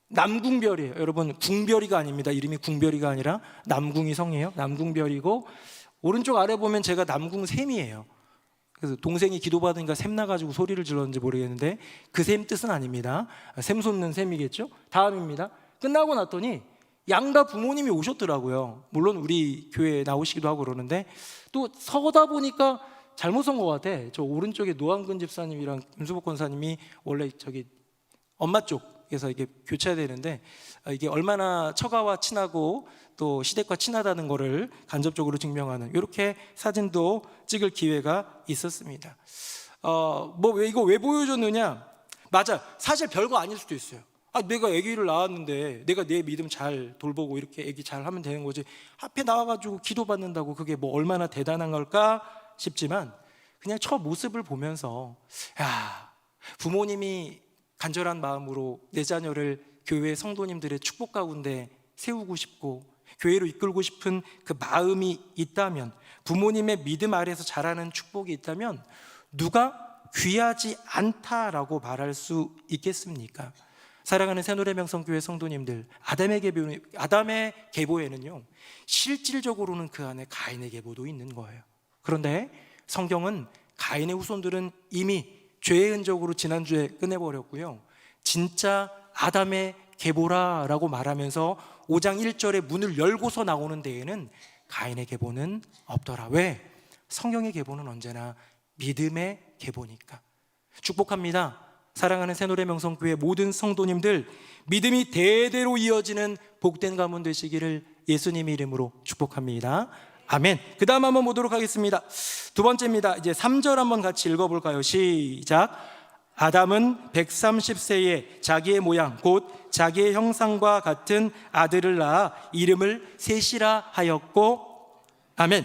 남궁별이에요. 여러분, 궁별이가 아닙니다. 이름이 궁별이가 아니라 남궁이 성이에요. 남궁별이고, 오른쪽 아래 보면 제가 남궁샘이에요. 그래서 동생이 기도받으니까 샘 나가지고 소리를 질렀는지 모르겠는데 그 샘 뜻은 아닙니다. 샘 솟는 샘이겠죠. 다음입니다. 끝나고 났더니 양가 부모님이 오셨더라고요. 물론 우리 교회에 나오시기도 하고 그러는데, 또 서다 보니까 잘못 선 것 같아. 저 오른쪽에 노한근 집사님이랑 김수복 권사님이 원래 저기 엄마 쪽에서 이게 교체해야 되는데, 이게 얼마나 처가와 친하고 또 시댁과 친하다는 거를 간접적으로 증명하는 이렇게 사진도 찍을 기회가 있었습니다. 이거 왜 보여줬느냐? 맞아, 사실 별거 아닐 수도 있어요. 내가 아기를 낳았는데 내가 내 믿음 잘 돌보고 이렇게 아기 잘 하면 되는 거지, 앞에 나와가지고 기도받는다고 그게 얼마나 대단한 걸까 싶지만, 그냥 저 모습을 보면서 부모님이 간절한 마음으로 내 자녀를 교회 성도님들의 축복 가운데 세우고 싶고 교회로 이끌고 싶은 그 마음이 있다면, 부모님의 믿음 아래에서 자라는 축복이 있다면 누가 귀하지 않다라고 말할 수 있겠습니까? 사랑하는 새노래 명성교회 성도님들, 아담의 계보에는요 실질적으로는 그 안에 가인의 계보도 있는 거예요. 그런데 성경은 가인의 후손들은 이미 죄의 흔적으로 지난주에 끝내버렸고요, 진짜 아담의 계보라라고 말하면서 5장 1절에 문을 열고서 나오는 데에는 가인의 계보는 없더라. 왜? 성경의 계보는 언제나 믿음의 계보니까. 축복합니다. 사랑하는 새노래 명성교회 모든 성도님들, 믿음이 대대로 이어지는 복된 가문 되시기를 예수님 이름으로 축복합니다. 아멘. 그 다음 한번 보도록 하겠습니다. 두 번째입니다. 이제 3절 한번 같이 읽어볼까요? 시작. 아담은 130세에 자기의 모양 곧 자기의 형상과 같은 아들을 낳아 이름을 셋이라 하였고. 아멘.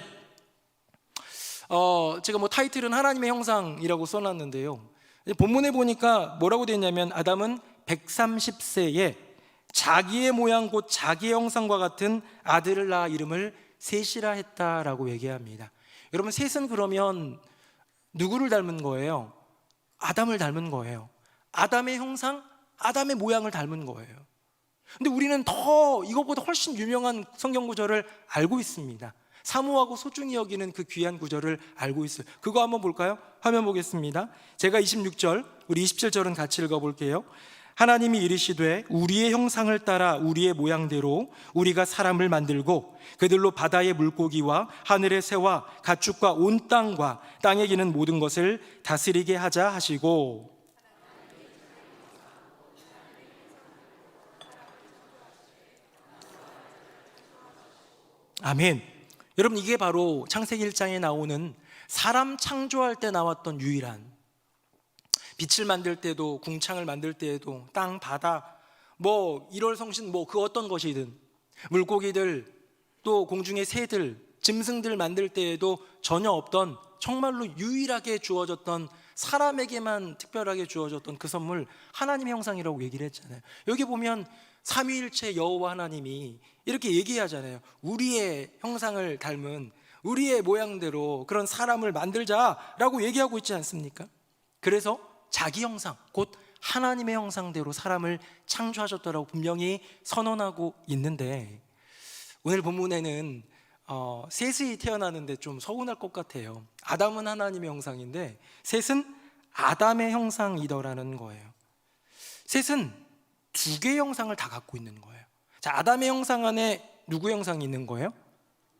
제가 타이틀은 하나님의 형상이라고 써놨는데요, 본문에 보니까 뭐라고 되어 있냐면, 아담은 130세에 자기의 모양 곧 자기의 형상과 같은 아들을 낳아 이름을 셋이라 했다라고 얘기합니다. 여러분, 셋은 그러면 누구를 닮은 거예요? 아담을 닮은 거예요. 아담의 형상, 아담의 모양을 닮은 거예요. 근데 우리는 더 이것보다 훨씬 유명한 성경 구절을 알고 있습니다. 사모하고 소중히 여기는 그 귀한 구절을 알고 있어요. 그거 한번 볼까요? 화면 보겠습니다. 제가 26절, 우리 27절은 같이 읽어볼게요. 하나님이 이르시되 우리의 형상을 따라 우리의 모양대로 우리가 사람을 만들고 그들로 바다의 물고기와 하늘의 새와 가축과 온 땅과 땅에 기는 모든 것을 다스리게 하자 하시고. 아멘. 여러분, 이게 바로 창세기 1장에 나오는 사람 창조할 때 나왔던 유일한, 빛을 만들 때도 궁창을 만들 때에도 땅, 바다, 일월성신 그 어떤 것이든, 물고기들, 또 공중의 새들, 짐승들 만들 때에도 전혀 없던 정말로 유일하게 주어졌던 사람에게만 특별하게 주어졌던 그 선물, 하나님의 형상이라고 얘기를 했잖아요. 여기 보면 삼위일체 여호와 하나님이 이렇게 얘기하잖아요. 우리의 형상을 닮은, 우리의 모양대로 그런 사람을 만들자라고 얘기하고 있지 않습니까? 그래서 자기 형상, 곧 하나님의 형상대로 사람을 창조하셨다라고 분명히 선언하고 있는데, 오늘 본문에는 셋이 태어나는데 좀 서운할 것 같아요. 아담은 하나님의 형상인데 셋은 아담의 형상이더라는 거예요. 셋은 두 개의 형상을 다 갖고 있는 거예요. 자, 아담의 형상 안에 누구의 형상이 있는 거예요?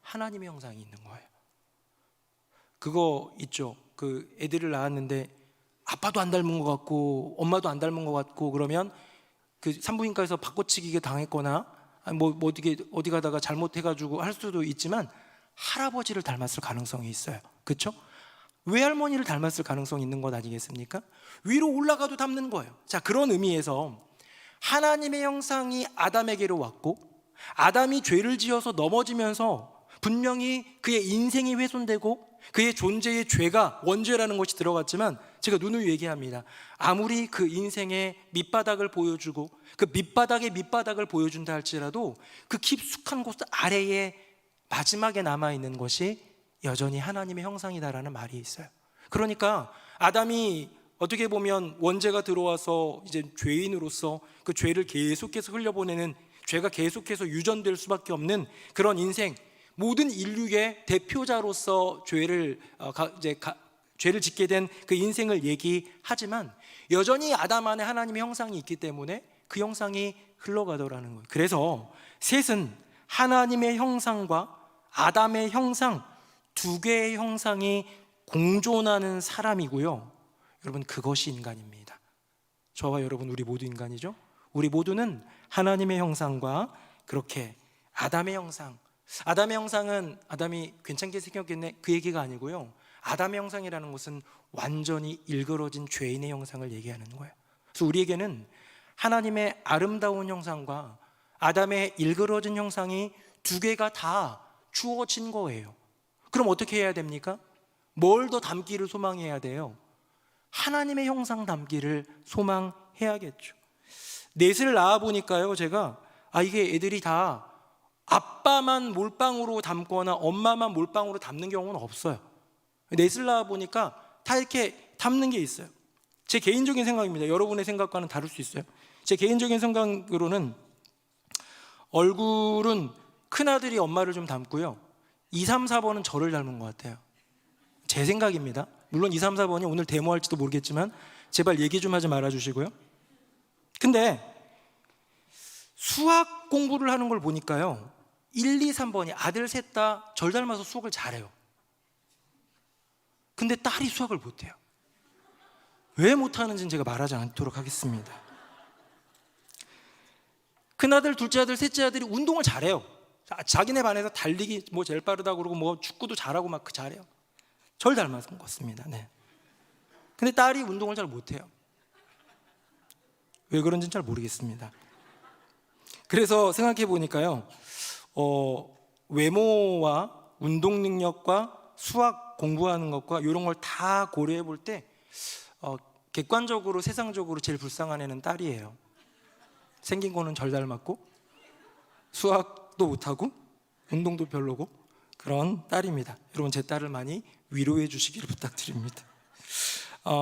하나님의 형상이 있는 거예요. 그거 있죠. 그 애들을 낳았는데 아빠도 안 닮은 것 같고 엄마도 안 닮은 것 같고, 그러면 그 산부인과에서 바꿔치기게 당했거나 뭐 어디 가다가 잘못해가지고 할 수도 있지만 할아버지를 닮았을 가능성이 있어요. 그렇죠? 외할머니를 닮았을 가능성이 있는 것 아니겠습니까? 위로 올라가도 닮는 거예요. 자, 그런 의미에서 하나님의 형상이 아담에게로 왔고, 아담이 죄를 지어서 넘어지면서 분명히 그의 인생이 훼손되고 그의 존재의 죄가 원죄라는 것이 들어갔지만, 제가 누누이 얘기합니다. 아무리 그 인생의 밑바닥을 보여주고 그 밑바닥의 밑바닥을 보여준다 할지라도 그 깊숙한 곳 아래에 마지막에 남아있는 것이 여전히 하나님의 형상이다라는 말이 있어요. 그러니까 아담이 어떻게 보면 원죄가 들어와서 이제 죄인으로서 그 죄를 계속해서 흘려보내는, 죄가 계속해서 유전될 수밖에 없는 그런 인생, 모든 인류의 대표자로서 죄를 짓게 된 그 인생을 얘기하지만, 여전히 아담 안에 하나님의 형상이 있기 때문에 그 형상이 흘러가더라는 거예요. 그래서 셋은 하나님의 형상과 아담의 형상, 두 개의 형상이 공존하는 사람이고요. 여러분, 그것이 인간입니다. 저와 여러분, 우리 모두 인간이죠. 우리 모두는 하나님의 형상과 그렇게 아담의 형상, 아담의 형상은 아담이 괜찮게 생겼겠네, 그 얘기가 아니고요. 아담의 형상이라는 것은 완전히 일그러진 죄인의 형상을 얘기하는 거예요. 그래서 우리에게는 하나님의 아름다운 형상과 아담의 일그러진 형상이 두 개가 다 주어진 거예요. 그럼 어떻게 해야 됩니까? 뭘 더 닮기를 소망해야 돼요? 하나님의 형상 닮기를 소망해야겠죠. 넷을 낳아보니까요, 제가 이게 애들이 다 아빠만 몰빵으로 닮거나 엄마만 몰빵으로 닮는 경우는 없어요. 넷을 낳아보니까 다 이렇게 닮는 게 있어요. 제 개인적인 생각입니다. 여러분의 생각과는 다를 수 있어요. 제 개인적인 생각으로는 얼굴은 큰아들이 엄마를 좀 닮고요, 2, 3, 4번은 저를 닮은 것 같아요. 제 생각입니다. 물론 2, 3, 4번이 오늘 데모할지도 모르겠지만 제발 얘기 좀 하지 말아주시고요. 근데 수학 공부를 하는 걸 보니까요, 1, 2, 3번이 아들 셋 다 절 닮아서 수학을 잘해요. 근데 딸이 수학을 못해요. 왜 못하는지는 제가 말하지 않도록 하겠습니다. 큰아들, 둘째 아들, 셋째 아들이 운동을 잘해요. 자기네 반에서 달리기 뭐 제일 빠르다고 그러고 뭐 축구도 잘하고 막 잘해요. 절 닮아서 그렇습니다. 네. 근데 딸이 운동을 잘 못해요. 왜 그런지는 잘 모르겠습니다. 그래서 생각해 보니까요, 외모와 운동 능력과 수학 공부하는 것과 이런 걸 다 고려해 볼 때 객관적으로 세상적으로 제일 불쌍한 애는 딸이에요. 생긴 거는 절 닮았고 수학도 못하고 운동도 별로고 그런 딸입니다. 여러분, 제 딸을 많이 위로해 주시기를 부탁드립니다.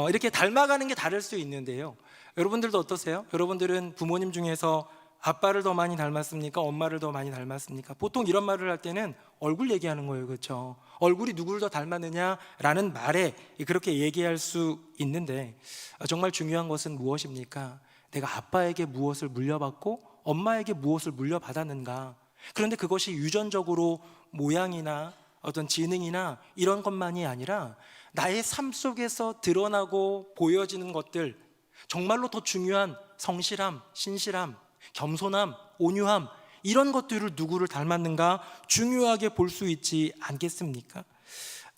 이렇게 닮아가는 게 다를 수 있는데요, 여러분들도 어떠세요? 여러분들은 부모님 중에서 아빠를 더 많이 닮았습니까? 엄마를 더 많이 닮았습니까? 보통 이런 말을 할 때는 얼굴 얘기하는 거예요. 그렇죠? 얼굴이 누구를 더 닮았느냐라는 말에 그렇게 얘기할 수 있는데, 정말 중요한 것은 무엇입니까? 내가 아빠에게 무엇을 물려받고 엄마에게 무엇을 물려받았는가. 그런데 그것이 유전적으로 모양이나 어떤 지능이나 이런 것만이 아니라 나의 삶 속에서 드러나고 보여지는 것들, 정말로 더 중요한 성실함, 신실함, 겸손함, 온유함, 이런 것들을 누구를 닮았는가 중요하게 볼 수 있지 않겠습니까?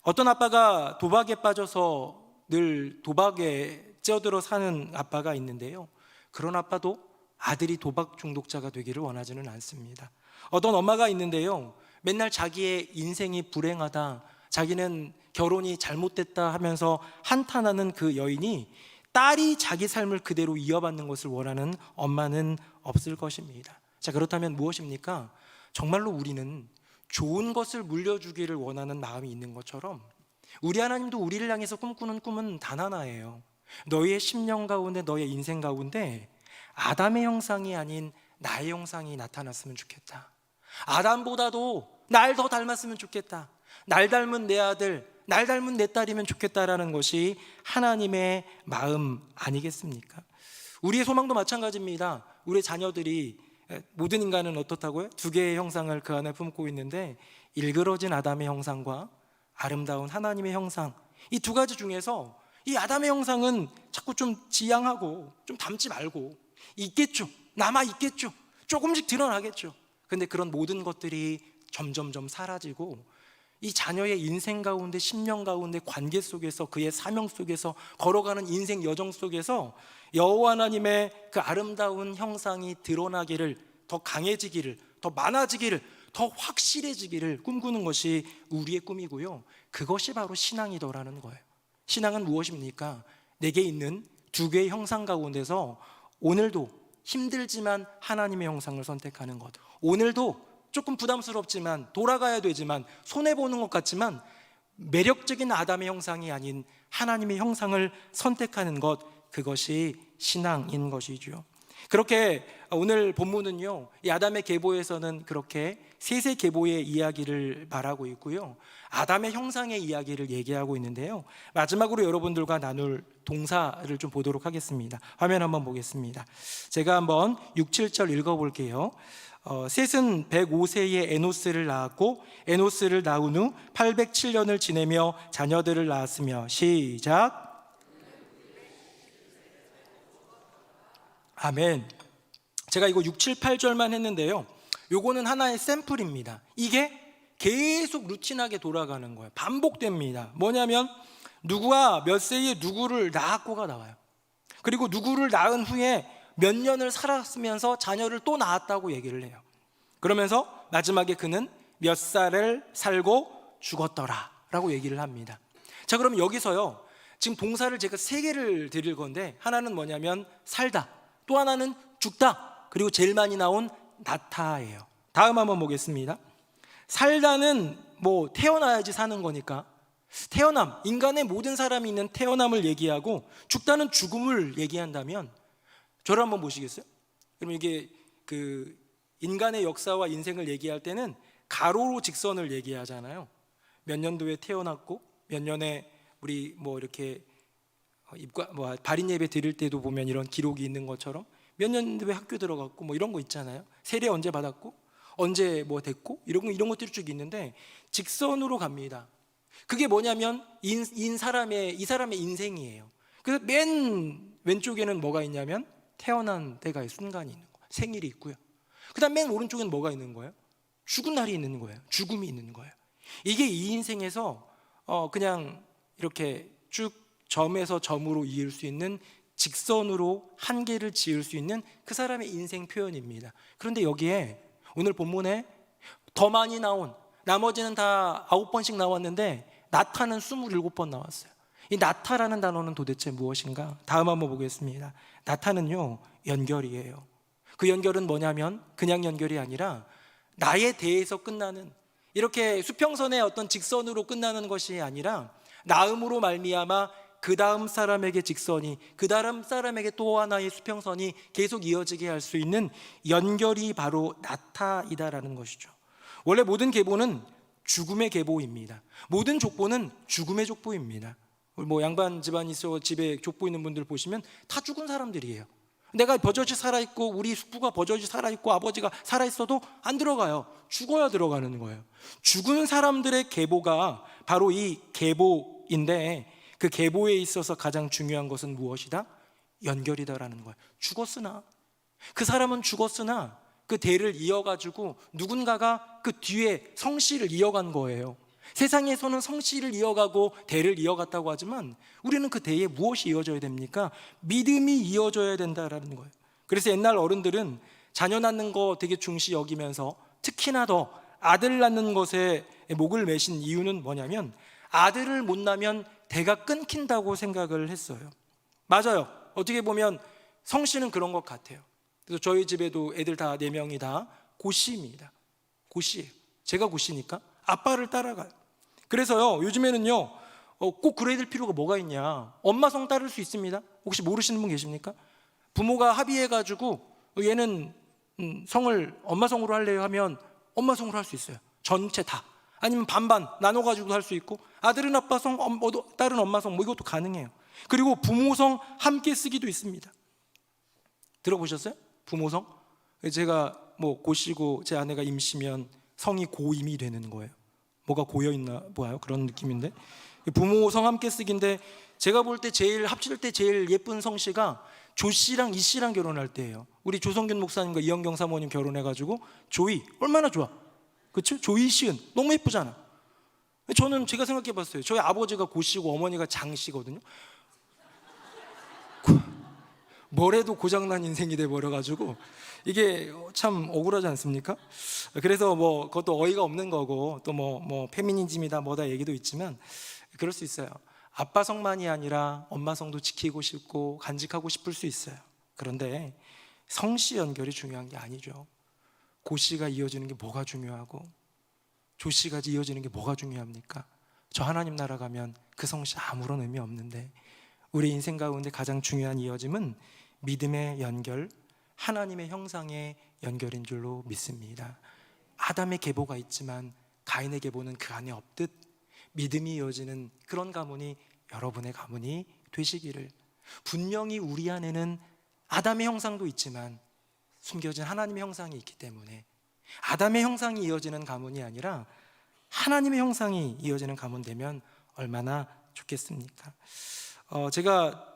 어떤 아빠가 도박에 빠져서 늘 도박에 찌어들어 사는 아빠가 있는데요, 그런 아빠도 아들이 도박 중독자가 되기를 원하지는 않습니다. 어떤 엄마가 있는데요, 맨날 자기의 인생이 불행하다, 자기는 결혼이 잘못됐다 하면서 한탄하는 그 여인이 딸이 자기 삶을 그대로 이어받는 것을 원하는 엄마는 없을 것입니다. 자, 그렇다면 무엇입니까? 정말로 우리는 좋은 것을 물려주기를 원하는 마음이 있는 것처럼 우리 하나님도 우리를 향해서 꿈꾸는 꿈은 단 하나예요. 너희의 심령 가운데, 너의 인생 가운데 아담의 형상이 아닌 나의 형상이 나타났으면 좋겠다. 아담보다도 날 더 닮았으면 좋겠다. 날 닮은 내 아들, 날 닮은 내 딸이면 좋겠다라는 것이 하나님의 마음 아니겠습니까? 우리의 소망도 마찬가지입니다. 우리의 자녀들이, 모든 인간은 어떻다고요? 두 개의 형상을 그 안에 품고 있는데 일그러진 아담의 형상과 아름다운 하나님의 형상, 이 두 가지 중에서 이 아담의 형상은 자꾸 좀 지양하고 좀 닮지 말고 있겠죠. 남아 있겠죠. 조금씩 드러나겠죠. 근데 그런 모든 것들이 점점점 사라지고 이 자녀의 인생 가운데, 심령 가운데, 관계 속에서, 그의 사명 속에서 걸어가는 인생 여정 속에서 여호와 하나님의 그 아름다운 형상이 드러나기를, 더 강해지기를, 더 많아지기를, 더 확실해지기를 꿈꾸는 것이 우리의 꿈이고요. 그것이 바로 신앙이더라는 거예요. 신앙은 무엇입니까? 내게 있는 두 개의 형상 가운데서 오늘도 힘들지만 하나님의 형상을 선택하는 것, 오늘도 조금 부담스럽지만 돌아가야 되지만 손해보는 것 같지만 매력적인 아담의 형상이 아닌 하나님의 형상을 선택하는 것, 그것이 신앙인 것이죠. 그렇게 오늘 본문은요, 이 아담의 계보에서는 그렇게 셋의 계보의 이야기를 말하고 있고요, 아담의 형상의 이야기를 얘기하고 있는데요, 마지막으로 여러분들과 나눌 동사를 좀 보도록 하겠습니다. 화면 한번 보겠습니다. 제가 한번 6, 7절 읽어볼게요. 셋은 105세에 에노스를 낳았고 에노스를 낳은 후 807년을 지내며 자녀들을 낳았으며. 시작. 아멘. 제가 이거 6, 7, 8절만 했는데요, 요거는 하나의 샘플입니다. 이게 계속 루틴하게 돌아가는 거예요. 반복됩니다. 뭐냐면 누구와 몇 세에 누구를 낳았고가 나와요. 그리고 누구를 낳은 후에 몇 년을 살았으면서 자녀를 또 낳았다고 얘기를 해요. 그러면서 마지막에 그는 몇 살을 살고 죽었더라 라고 얘기를 합니다. 자, 그럼 여기서요, 지금 동사를 제가 세 개를 드릴 건데, 하나는 뭐냐면 살다, 또 하나는 죽다, 그리고 제일 많이 나온 나타예요. 다음 한번 보겠습니다. 살다는 뭐 태어나야지 사는 거니까 태어남, 인간의 모든 사람이 있는 태어남을 얘기하고, 죽다는 죽음을 얘기한다면 저를 한번 보시겠어요? 그럼 이게 그 인간의 역사와 인생을 얘기할 때는 가로로 직선을 얘기하잖아요. 몇 년도에 태어났고 몇 년에 우리 뭐 이렇게 발인 예배 드릴 때도 보면 이런 기록이 있는 것처럼 몇 년도에 학교 들어갔고 뭐 이런 거 있잖아요. 세례 언제 받았고 언제 뭐 됐고 이런 것들이 쭉 있는데 직선으로 갑니다. 그게 뭐냐면 이 사람의 인생이에요. 그래서 맨 왼쪽에는 뭐가 있냐면 태어난 때가 순간이 있는 거예요. 생일이 있고요. 그다음 맨 오른쪽에는 뭐가 있는 거예요? 죽은 날이 있는 거예요. 죽음이 있는 거예요. 이게 이 인생에서 그냥 이렇게 쭉 점에서 점으로 이을 수 있는, 직선으로 한계를 지을 수 있는 그 사람의 인생 표현입니다. 그런데 여기에 오늘 본문에 더 많이 나온, 나머지는 다 9번씩 나왔는데 나타는 27번 나왔어요. 이 나타라는 단어는 도대체 무엇인가? 다음 한번 보겠습니다. 나타는요, 연결이에요. 그 연결은 뭐냐면 그냥 연결이 아니라 나에 대해서 끝나는, 이렇게 수평선의 어떤 직선으로 끝나는 것이 아니라 나음으로 말미암아 그 다음 사람에게 직선이, 그 다음 사람에게 또 하나의 수평선이 계속 이어지게 할 수 있는 연결이 바로 나타이다라는 것이죠. 원래 모든 계보는 죽음의 계보입니다. 모든 족보는 죽음의 족보입니다. 뭐 양반 집안이 있어 집에 족보 있는 분들 보시면 다 죽은 사람들이에요. 내가 버젓이 살아있고 우리 숙부가 버젓이 살아있고 아버지가 살아있어도 안 들어가요. 죽어야 들어가는 거예요. 죽은 사람들의 계보가 바로 이 계보인데, 그 계보에 있어서 가장 중요한 것은 무엇이다? 연결이다라는 거예요. 죽었으나, 그 사람은 죽었으나 그 대를 이어가지고 누군가가 그 뒤에 성씨를 이어간 거예요. 세상에서는 성씨를 이어가고 대를 이어갔다고 하지만 우리는 그 대에 무엇이 이어져야 됩니까? 믿음이 이어져야 된다라는 거예요. 그래서 옛날 어른들은 자녀 낳는 거 되게 중시 여기면서 특히나 더 아들 낳는 것에 목을 매신 이유는 뭐냐면, 아들을 못 낳으면 대가 끊긴다고 생각을 했어요. 맞아요. 어떻게 보면 성씨는 그런 것 같아요. 그래서 저희 집에도 애들 다 4명이 다 고씨입니다. 고씨예요. 제가 고씨니까 아빠를 따라가요. 그래서요, 요즘에는요, 꼭 그래야 될 필요가 뭐가 있냐. 엄마 성 따를 수 있습니다. 혹시 모르시는 분 계십니까? 부모가 합의해가지고 얘는 성을 엄마 성으로 할래요 하면 엄마 성으로 할 수 있어요. 전체 다. 아니면 반반 나눠가지고도 할 수 있고, 아들은 아빠 성, 딸은 엄마 성, 뭐 이것도 가능해요. 그리고 부모 성 함께 쓰기도 있습니다. 들어보셨어요? 부모 성? 제가 뭐 고씨고 제 아내가 임시면 성이 고임이 되는 거예요. 뭐가 고여있나 봐요. 그런 느낌인데, 부모 성 함께 쓰기인데, 제가 볼 때 제일 합칠 때 제일 예쁜 성씨가 조씨랑 이씨랑 결혼할 때예요. 우리 조성균 목사님과 이영경 사모님 결혼해가지고 조이, 얼마나 좋아, 그렇죠? 조이 시은 너무 예쁘잖아. 저는 제가 생각해봤어요. 저희 아버지가 고씨고 어머니가 장씨거든요. 뭐래도 고장난 인생이 돼버려가지고 이게 참 억울하지 않습니까? 그래서 뭐 그것도 어이가 없는 거고, 또 뭐 페미니즘이다 뭐다 얘기도 있지만 그럴 수 있어요. 아빠 성만이 아니라 엄마 성도 지키고 싶고 간직하고 싶을 수 있어요. 그런데 성씨 연결이 중요한 게 아니죠. 고씨가 이어지는 게 뭐가 중요하고 조씨가 이어지는 게 뭐가 중요합니까? 저 하나님 나라 가면 그 성씨 아무런 의미 없는데, 우리 인생 가운데 가장 중요한 이어짐은 믿음의 연결, 하나님의 형상의 연결인 줄로 믿습니다. 아담의 계보가 있지만 가인의 계보는 그 안에 없듯 믿음이 이어지는 그런 가문이 여러분의 가문이 되시기를. 분명히 우리 안에는 아담의 형상도 있지만 숨겨진 하나님의 형상이 있기 때문에 아담의 형상이 이어지는 가문이 아니라 하나님의 형상이 이어지는 가문 되면 얼마나 좋겠습니까? 제가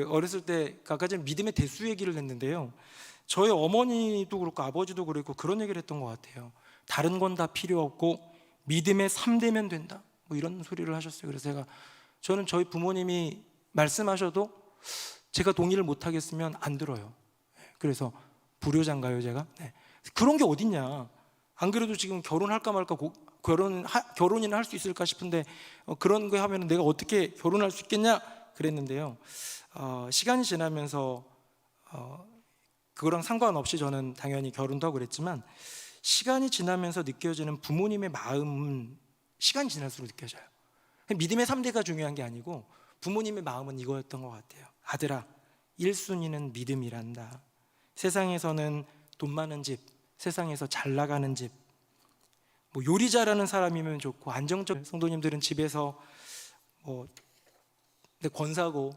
어렸을 때 아까 전에 믿음의 대수 얘기를 했는데요, 저희 어머니도 그렇고 아버지도 그렇고 그런 얘기를 했던 것 같아요. 다른 건 다 필요 없고 믿음의 3대면 된다, 뭐 이런 소리를 하셨어요. 그래서 저는 저희 부모님이 말씀하셔도 제가 동의를 못 하겠으면 안 들어요. 그래서 불효자인가요 제가? 네. 그런 게 어딨냐. 안 그래도 지금 결혼할까 말까 결혼이나 할 수 있을까 싶은데 그런 거 하면 내가 어떻게 결혼할 수 있겠냐 그랬는데요, 시간이 지나면서 그거랑 상관없이 저는 당연히 결혼도 하고 그랬지만, 시간이 지나면서 느껴지는 부모님의 마음은 시간이 지날수록 느껴져요. 믿음의 3대가 중요한 게 아니고 부모님의 마음은 이거였던 것 같아요. 아들아, 1순위는 믿음이란다. 세상에서는 돈 많은 집, 세상에서 잘 나가는 집, 뭐 요리 잘하는 사람이면 좋고, 안정적 성도님들은 집에서 뭐 권사고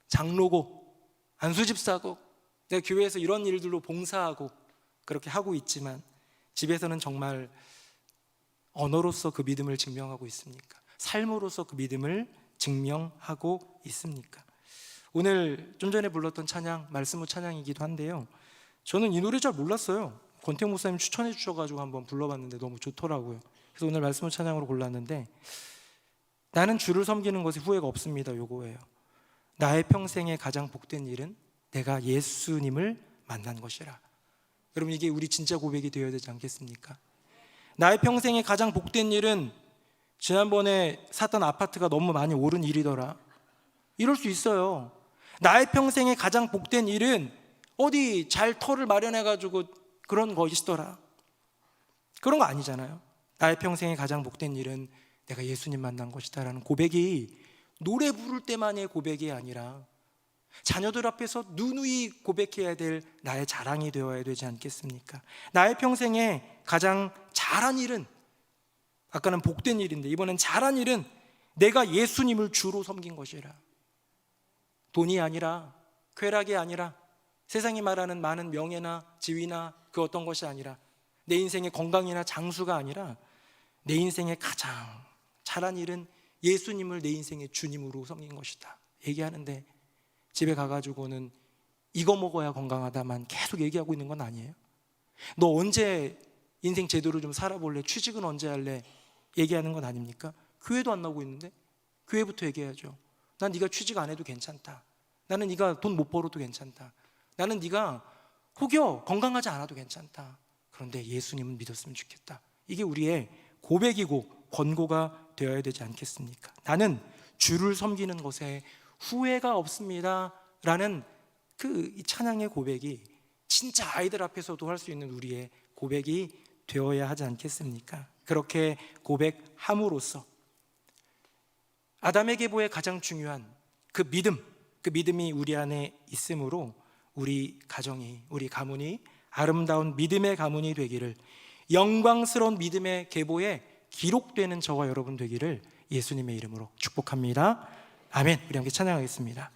장로고 안수집사고 내가 교회에서 이런 일들로 봉사하고 그렇게 하고 있지만, 집에서는 정말 언어로서 그 믿음을 증명하고 있습니까? 삶으로서 그 믿음을 증명하고 있습니까? 오늘 좀 전에 불렀던 찬양, 말씀의 찬양이기도 한데요, 저는 이 노래 잘 몰랐어요. 권태웅 목사님 추천해 주셔가지고 한번 불러봤는데 너무 좋더라고요. 그래서 오늘 말씀의 찬양으로 골랐는데, 나는 주를 섬기는 것에 후회가 없습니다. 요거예요. 나의 평생에 가장 복된 일은 내가 예수님을 만난 것이라. 여러분, 이게 우리 진짜 고백이 되어야 되지 않겠습니까? 나의 평생에 가장 복된 일은 지난번에 샀던 아파트가 너무 많이 오른 일이더라, 이럴 수 있어요. 나의 평생에 가장 복된 일은 어디 잘 터를 마련해가지고 그런 것이더라, 그런 거 아니잖아요. 나의 평생에 가장 복된 일은 내가 예수님 만난 것이다 라는 고백이 노래 부를 때만의 고백이 아니라 자녀들 앞에서 누누이 고백해야 될 나의 자랑이 되어야 되지 않겠습니까? 나의 평생에 가장 잘한 일은, 아까는 복된 일인데 이번엔 잘한 일은 내가 예수님을 주로 섬긴 것이라. 돈이 아니라, 쾌락이 아니라, 세상이 말하는 많은 명예나 지위나 그 어떤 것이 아니라, 내 인생의 건강이나 장수가 아니라, 내 인생의 가장 잘한 일은 예수님을 내 인생의 주님으로 섬긴 것이다 얘기하는데, 집에 가가지고는 이거 먹어야 건강하다만 계속 얘기하고 있는 건 아니에요? 너 언제 인생 제대로 좀 살아볼래? 취직은 언제 할래? 얘기하는 건 아닙니까? 교회도 안 나오고 있는데 교회부터 얘기해야죠. 난 네가 취직 안 해도 괜찮다. 나는 네가 돈 못 벌어도 괜찮다. 나는 네가 혹여 건강하지 않아도 괜찮다. 그런데 예수님은 믿었으면 좋겠다. 이게 우리의 고백이고 권고가 되어야 되지 않겠습니까? 나는 주를 섬기는 것에 후회가 없습니다 라는 그 찬양의 고백이 진짜 아이들 앞에서도 할 수 있는 우리의 고백이 되어야 하지 않겠습니까? 그렇게 고백함으로써 아담의 계보의 가장 중요한 그 믿음이 우리 안에 있으므로 우리 가정이, 우리 가문이 아름다운 믿음의 가문이 되기를, 영광스러운 믿음의 계보에 기록되는 저와 여러분 되기를 예수님의 이름으로 축복합니다. 아멘. 우리 함께 찬양하겠습니다.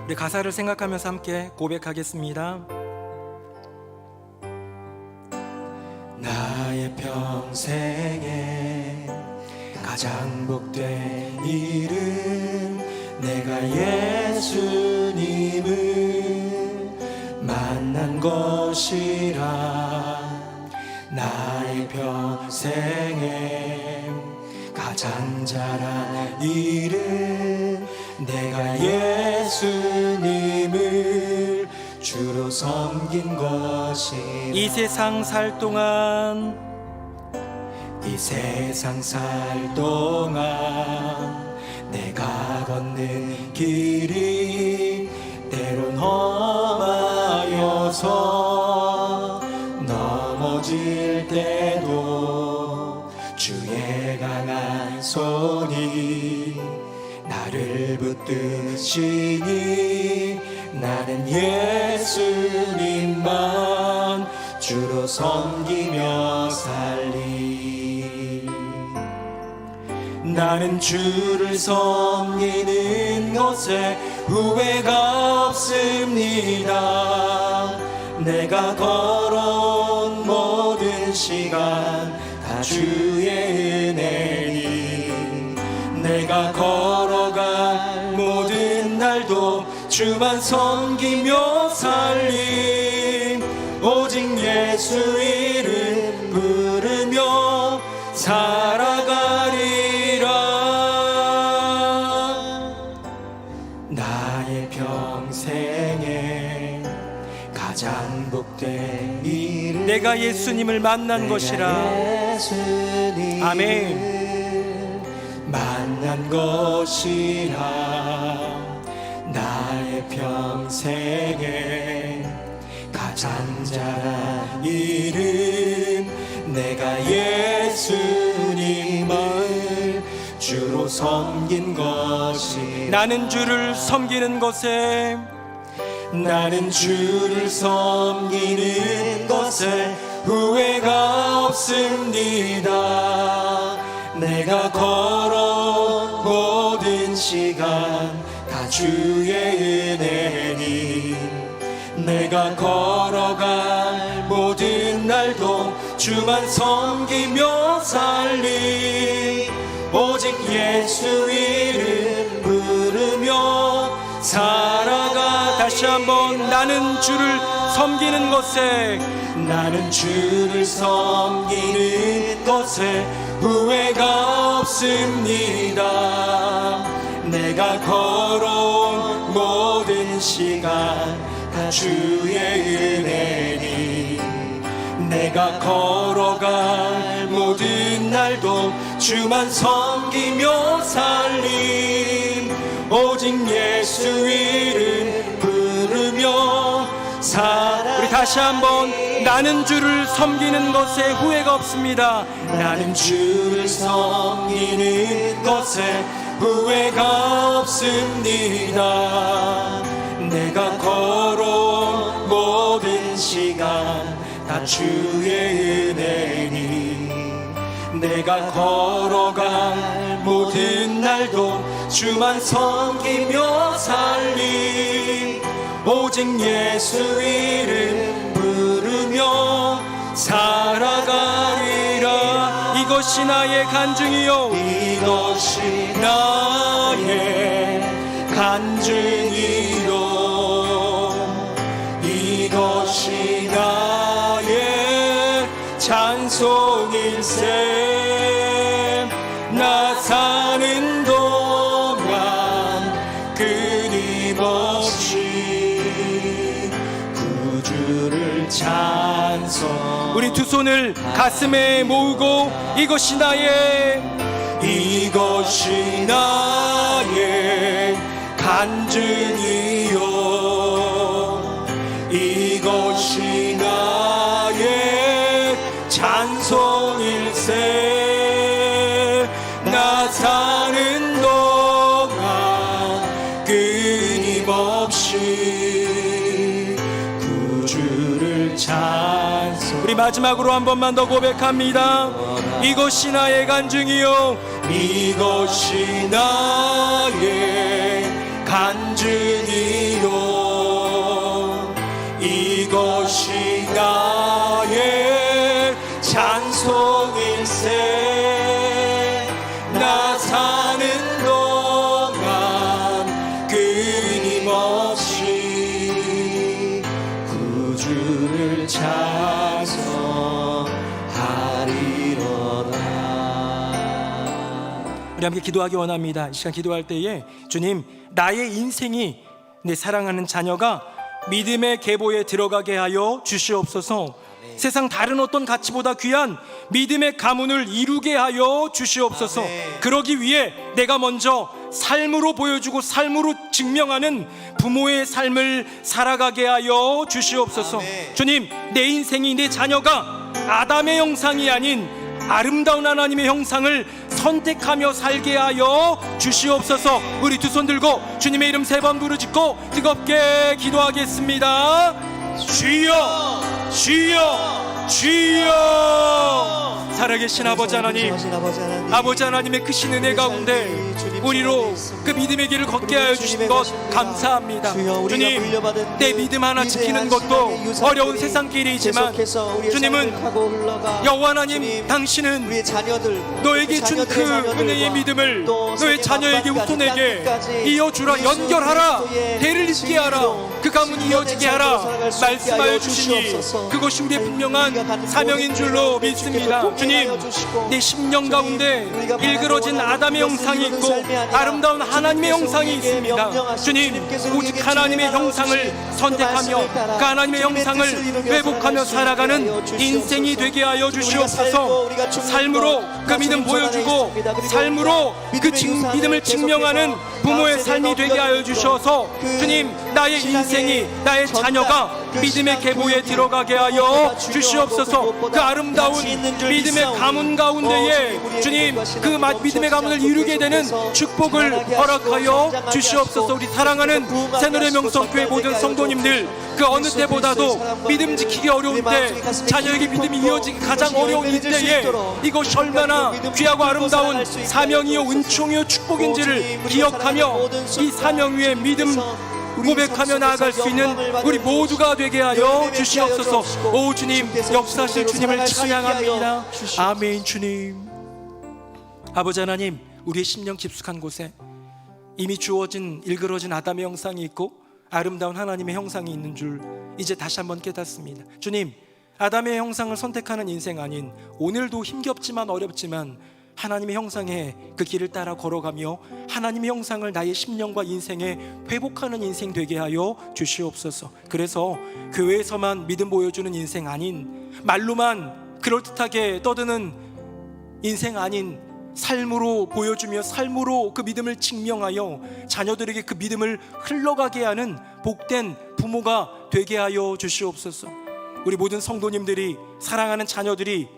우리 가사를 생각하면서 함께 고백하겠습니다. 나의 평생에 가장 복된 일은 내가 예수님을 만난 것이라. 나의 평생에 가장 잘한 일은 내가 예수님을 주로 섬긴 것이라. 이 세상 살 동안 내가 걷는 길이 때론 험하여서 넘어질 때도 주의 강한 손이 나를 붙드시니 나는 예수님만 주로 섬기며 살리. 나는 주를 섬기는 것에 후회가 없습니다. 내가 걸어온 모든 시간 다 주의 은혜니, 내가 걸어갈 모든 날도 주만 섬기며 살림. 오직 예수 이름 부르며 살아가리라. 나의 평생에 가장 복된 일은 내가 예수님을 만난 것이라. 아멘. 만난 것이라. 나의 평생에 가장 잘한 일은 내가 예수님을 주로 섬긴 것이. 나는 주를 섬기는 것에 후회가 없습니다. 내가 걸어온 모든 시간 다 주의 은혜니, 내가 걸어갈 모든 날도 주만 섬기며 살리. 오직 예수 이름 부르며 살아가. 다시 한번. 나는 주를 섬기는 것에 후회가 없습니다. 내가 걸어온 모든 시간 다 주의 은혜니, 내가 걸어갈 모든 날도 주만 섬기며 살림. 오직 예수 이름 부르며 살아. 우리 다시 한번. 나는 주를 섬기는 것에 후회가 없습니다. 나는 주를 섬기는 것에 후회가 없습니다. 내가 걸어온 모든 시간 다 주의 은혜니, 내가 걸어갈 모든 날도 주만 섬기며 살림. 오직 예수 이름 부르며 살아가리라. 이것이 나의 간증이요, 이것이 나의 간증이요, 이것이 나의 찬송일세. 나 사는 동안 끊임없이 주를 찬송. 우리 두 손을 가슴에 모으고 이것이 나의 간증이요, 이것이 나의 찬송일세. 나 사는 동안 끊임없이 구주를 찬송. 우리 마지막으로 한 번만 더 고백합니다. 이것이 나의 간증이요, 이것이 나의 간증이요, 이것이 나의 찬송일세. 나 사는 동안 끊임없이 구주를 찬송하리로다. 우리 함께 기도하기 원합니다. 이 시간 기도할 때에 주님, 나의 인생이, 내 사랑하는 자녀가 믿음의 계보에 들어가게 하여 주시옵소서. 세상 다른 어떤 가치보다 귀한 믿음의 가문을 이루게 하여 주시옵소서. 그러기 위해 내가 먼저 삶으로 보여주고 삶으로 증명하는 부모의 삶을 살아가게 하여 주시옵소서. 주님, 내 인생이, 내 자녀가 아담의 형상이 아닌 아름다운 하나님의 형상을 선택하며 살게 하여 주시옵소서. 우리 두 손 들고 주님의 이름 3번 부르짖고 뜨겁게 기도하겠습니다. 주여, 주여, 주여. 살아계신 아버지 하나님, 아버지 하나님의 크신 은혜 가운데 우리로 그 믿음의 길을 걷게 하여 주신 것 감사합니다. 주님, 내 믿음 하나 지키는 것도 어려운 세상 길이지만 주님은 여호와 하나님, 당신은 너에게 준 그 은혜의 믿음을 너의 자녀에게, 후손에게 이어주라, 연결하라, 대를 잇게 하라, 그 가문이 이어지게 하라 말씀하여 주시니 그것이 우리의 분명한 사명인 줄로 믿습니다. 주님, 내 심령 가운데 일그러진 아담의 형상이 있고 아름다운 하나님의 형상이 있습니다. 주님, 오직 하나님의 형상을 선택하며 그 하나님의 형상을 회복하며 살아가는 인생이 되게 하여 주시옵소서. 삶으로 그 믿음 보여주고 삶으로 그 믿음을 증명하는 부모의 삶이 되게 하여 주셔서 주님, 나의 인생이, 나의 자녀가 믿음의 계보에 들어가게 하여 주시옵소서. 그 아름다운 믿음의 가문 가운데에 주님, 그 믿음의 가문을 이루게 되는 축복을 허락하여 주시옵소서. 우리 사랑하는 새노래 명성교회 모든 성도님들, 그 어느 때보다도 믿음 지키기 어려운 때, 자녀에게 믿음이 이어지기 가장 어려운 이때에 이것이 얼마나 귀하고 아름다운 사명이요 은총이요 축복인지를 기억하며 이 사명 위에 믿음 고백하며 나아갈 수 있는 우리 모두가 되게 하여 주시옵소서. 오 주님, 역사하실 주님을 찬양합니다. 아멘. 주님, 아버지 하나님, 우리의 심령 깊숙한 곳에 이미 주어진 일그러진 아담의 형상이 있고 아름다운 하나님의 형상이 있는 줄 이제 다시 한번 깨닫습니다. 주님, 아담의 형상을 선택하는 인생 아닌 오늘도 힘겹지만 어렵지만 하나님의 형상의 그 길을 따라 걸어가며 하나님의 형상을 나의 심령과 인생에 회복하는 인생 되게 하여 주시옵소서. 그래서 교회에서만 믿음 보여주는 인생 아닌, 말로만 그럴듯하게 떠드는 인생 아닌, 삶으로 보여주며 삶으로 그 믿음을 증명하여 자녀들에게 그 믿음을 흘러가게 하는 복된 부모가 되게 하여 주시옵소서. 우리 모든 성도님들이, 사랑하는 자녀들이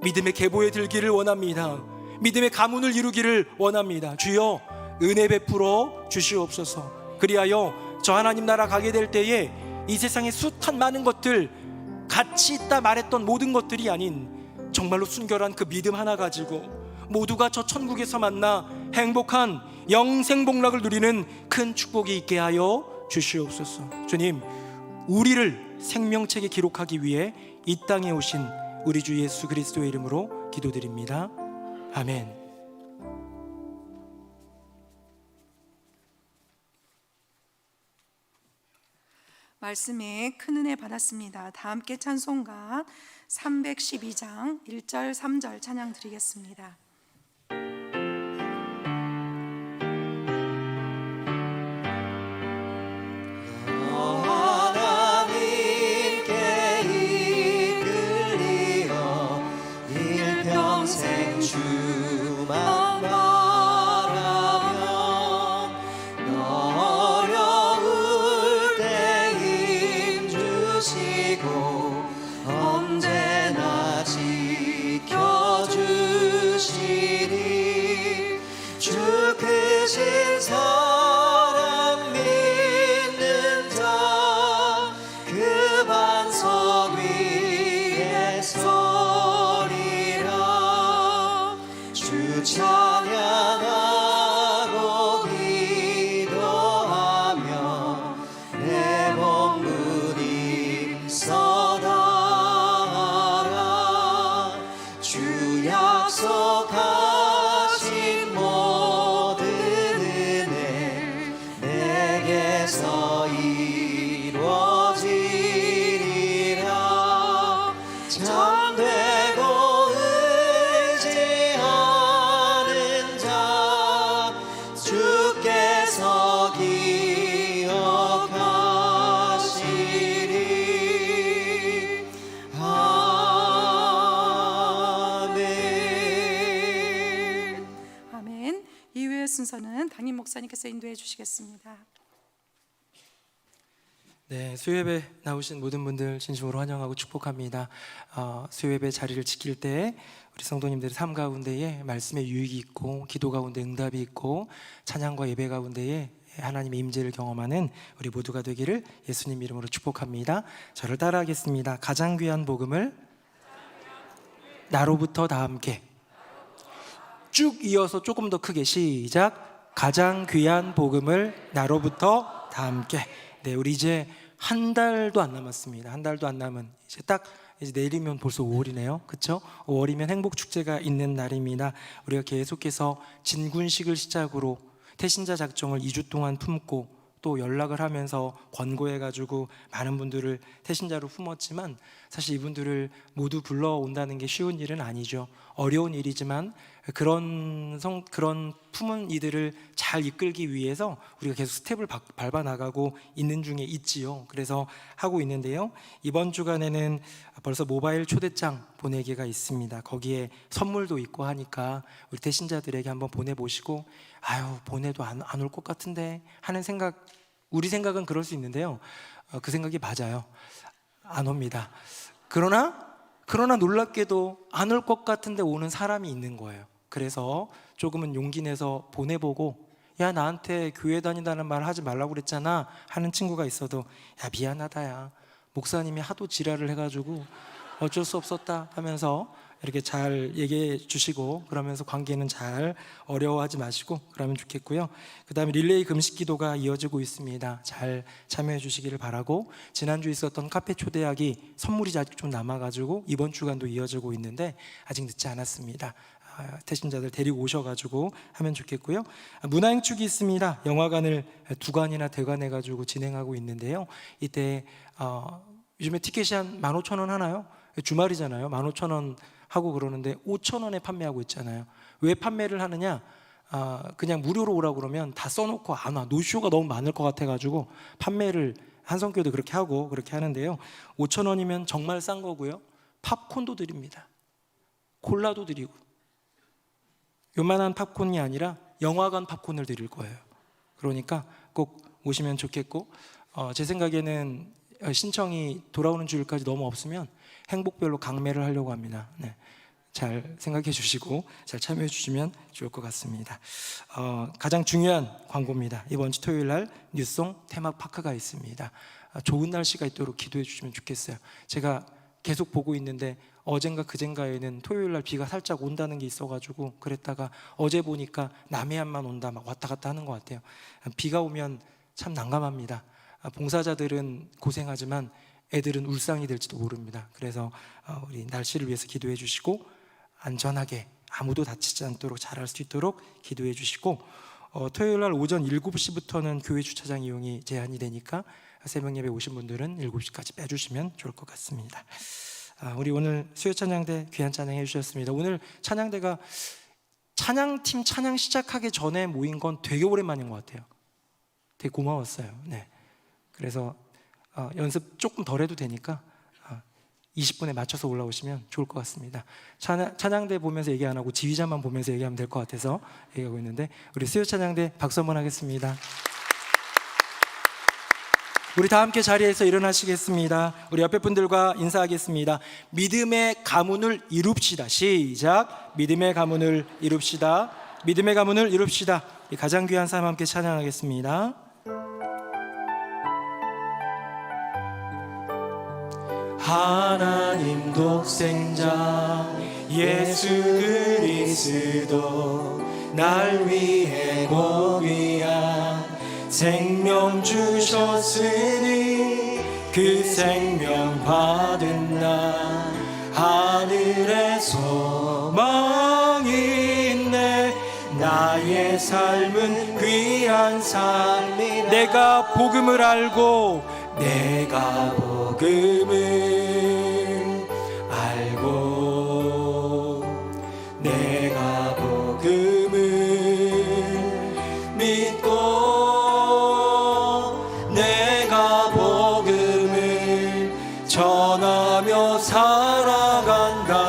믿음의 계보에 들기를 원합니다. 믿음의 가문을 이루기를 원합니다. 주여, 은혜 베풀어 주시옵소서. 그리하여 저 하나님 나라 가게 될 때에 이 세상의 숱한 많은 것들, 가치 있다 말했던 모든 것들이 아닌 정말로 순결한 그 믿음 하나 가지고 모두가 저 천국에서 만나 행복한 영생복락을 누리는 큰 축복이 있게 하여 주시옵소서. 주님, 우리를 생명책에 기록하기 위해 이 땅에 오신 우리 주 예수 그리스도의 이름으로 기도드립니다. 아멘. 말씀에 큰 은혜 받았습니다. 다 함께 찬송가 312장 1절 3절 찬양 드리겠습니다. 하나님께 언제나 지켜주시리. 주 크신 사랑 믿는 자 그 반석 위에 서리라. 주 찬양하고 기도하며 내 몸 힘써나가라. 주 약속하신 모든 은혜 내게서 이루어지리라. 잠되고 의지하는 자 주께서 기억하시리. 아멘. 아멘. 이후의 순서는 담임 목사님께서 인도해 주시겠습니다. 네, 수요예배 나오신 모든 분들 진심으로 환영하고 축복합니다. 수요예배 자리를 지킬 때 우리 성도님들의 삶 가운데에 말씀의 유익이 있고, 기도 가운데 응답이 있고, 찬양과 예배 가운데에 하나님의 임재를 경험하는 우리 모두가 되기를 예수님 이름으로 축복합니다. 저를 따라하겠습니다. 가장 귀한 복음을 나로부터 다 함께. 쭉 이어서 조금 더 크게 시작. 가장 귀한 복음을 나로부터 다 함께. 네, 우리 이제 한 달도 안 남았습니다. 한 달도 안 남은 이제 딱 이제 내일이면 벌써 5월이네요. 그렇죠? 5월이면 행복 축제가 있는 날입니다. 우리가 계속해서 진군식을 시작으로 태신자 작정을 2주 동안 품고 또 연락을 하면서 권고해가지고 많은 분들을 태신자로 품었지만 사실 이분들을 모두 불러온다는 게 쉬운 일은 아니죠. 어려운 일이지만 그런 품은 이들을 잘 이끌기 위해서 우리가 계속 스텝을 밟아 나가고 있는 중에 있지요. 그래서 하고 있는데요. 이번 주간에는 벌써 모바일 초대장 보내기가 있습니다. 거기에 선물도 있고 하니까 우리 태신자들에게 한번 보내보시고 아유 보내도 안 올 것 같은데 하는 생각, 우리 생각은 그럴 수 있는데요. 그 생각이 맞아요. 안 옵니다. 그러나 놀랍게도 안 올 것 같은데 오는 사람이 있는 거예요. 그래서 조금은 용기 내서 보내보고 야 나한테 교회 다닌다는 말 하지 말라고 그랬잖아 하는 친구가 있어도 야 미안하다 야 목사님이 하도 지랄을 해가지고 어쩔 수 없었다 하면서 이렇게 잘 얘기해 주시고 그러면서 관계는 잘 어려워하지 마시고 그러면 좋겠고요. 그 다음에 릴레이 금식 기도가 이어지고 있습니다. 잘 참여해 주시기를 바라고, 지난주에 있었던 카페 초대하기 선물이 아직 좀 남아가지고 이번 주간도 이어지고 있는데 아직 늦지 않았습니다. 태신자들 데리고 오셔가지고 하면 좋겠고요. 문화행축이 있습니다. 영화관을 2관이나 대관해가지고 진행하고 있는데요. 이때 요즘에 티켓이 한 15,000원 하나요? 주말이잖아요. 15,000원 하고 그러는데 5,000원에 판매하고 있잖아요. 왜 판매를 하느냐? 그냥 무료로 오라고 그러면 다 써놓고 안 와. 노쇼가 너무 많을 것 같아가지고 판매를 한성교도 그렇게 하고 그렇게 하는데요. 5,000원이면 정말 싼 거고요. 팝콘도 드립니다. 콜라도 드리고, 요만한 팝콘이 아니라 영화관 팝콘을 드릴 거예요. 그러니까 꼭 오시면 좋겠고, 제 생각에는 신청이 돌아오는 주일까지 너무 없으면 행복별로 강매를 하려고 합니다. 네. 잘 생각해 주시고 잘 참여해 주시면 좋을 것 같습니다. 가장 중요한 광고입니다. 이번 주 토요일 날 뉴송 테마파크가 있습니다. 좋은 날씨가 있도록 기도해 주시면 좋겠어요. 제가 계속 보고 있는데 어젠가 그젠가에는 토요일 날 비가 살짝 온다는 게 있어가지고 그랬다가 어제 보니까 남해안만 온다 막 왔다 갔다 하는 것 같아요. 비가 오면 참 난감합니다. 봉사자들은 고생하지만 애들은 울상이 될지도 모릅니다. 그래서 우리 날씨를 위해서 기도해 주시고 안전하게 아무도 다치지 않도록 잘할 수 있도록 기도해 주시고, 토요일 날 오전 7시부터는 교회 주차장 이용이 제한이 되니까 새벽 예배 오신 분들은 7시까지 빼주시면 좋을 것 같습니다. 우리 오늘 수요 찬양대 귀한 찬양 해주셨습니다. 오늘 찬양대가 찬양팀 찬양 시작하기 전에 모인 건 되게 오랜만인 것 같아요. 되게 고마웠어요. 네. 그래서 연습 조금 덜 해도 되니까 20분에 맞춰서 올라오시면 좋을 것 같습니다. 찬양대 보면서 얘기 안 하고 지휘자만 보면서 얘기하면 될 것 같아서 얘기하고 있는데, 우리 수요 찬양대 박수 한번 하겠습니다. 우리 다 함께 자리에서 일어나시겠습니다. 우리 옆에 분들과 인사하겠습니다. 믿음의 가문을 이룹시다. 시작. 믿음의 가문을 이룹시다. 믿음의 가문을 이룹시다. 이 가장 귀한 삶 함께 찬양하겠습니다. 하나님 독생자 예수 그리스도 날 위해 고귀한 생명 주셨으니 그 생명 받은 나 하늘에 소망이 있네. 나의 삶은 귀한 삶이라. 내가 복음을 알고 내가 복음을 알고 내가 복음을 믿고 내가 복음을 전하며 살아간다면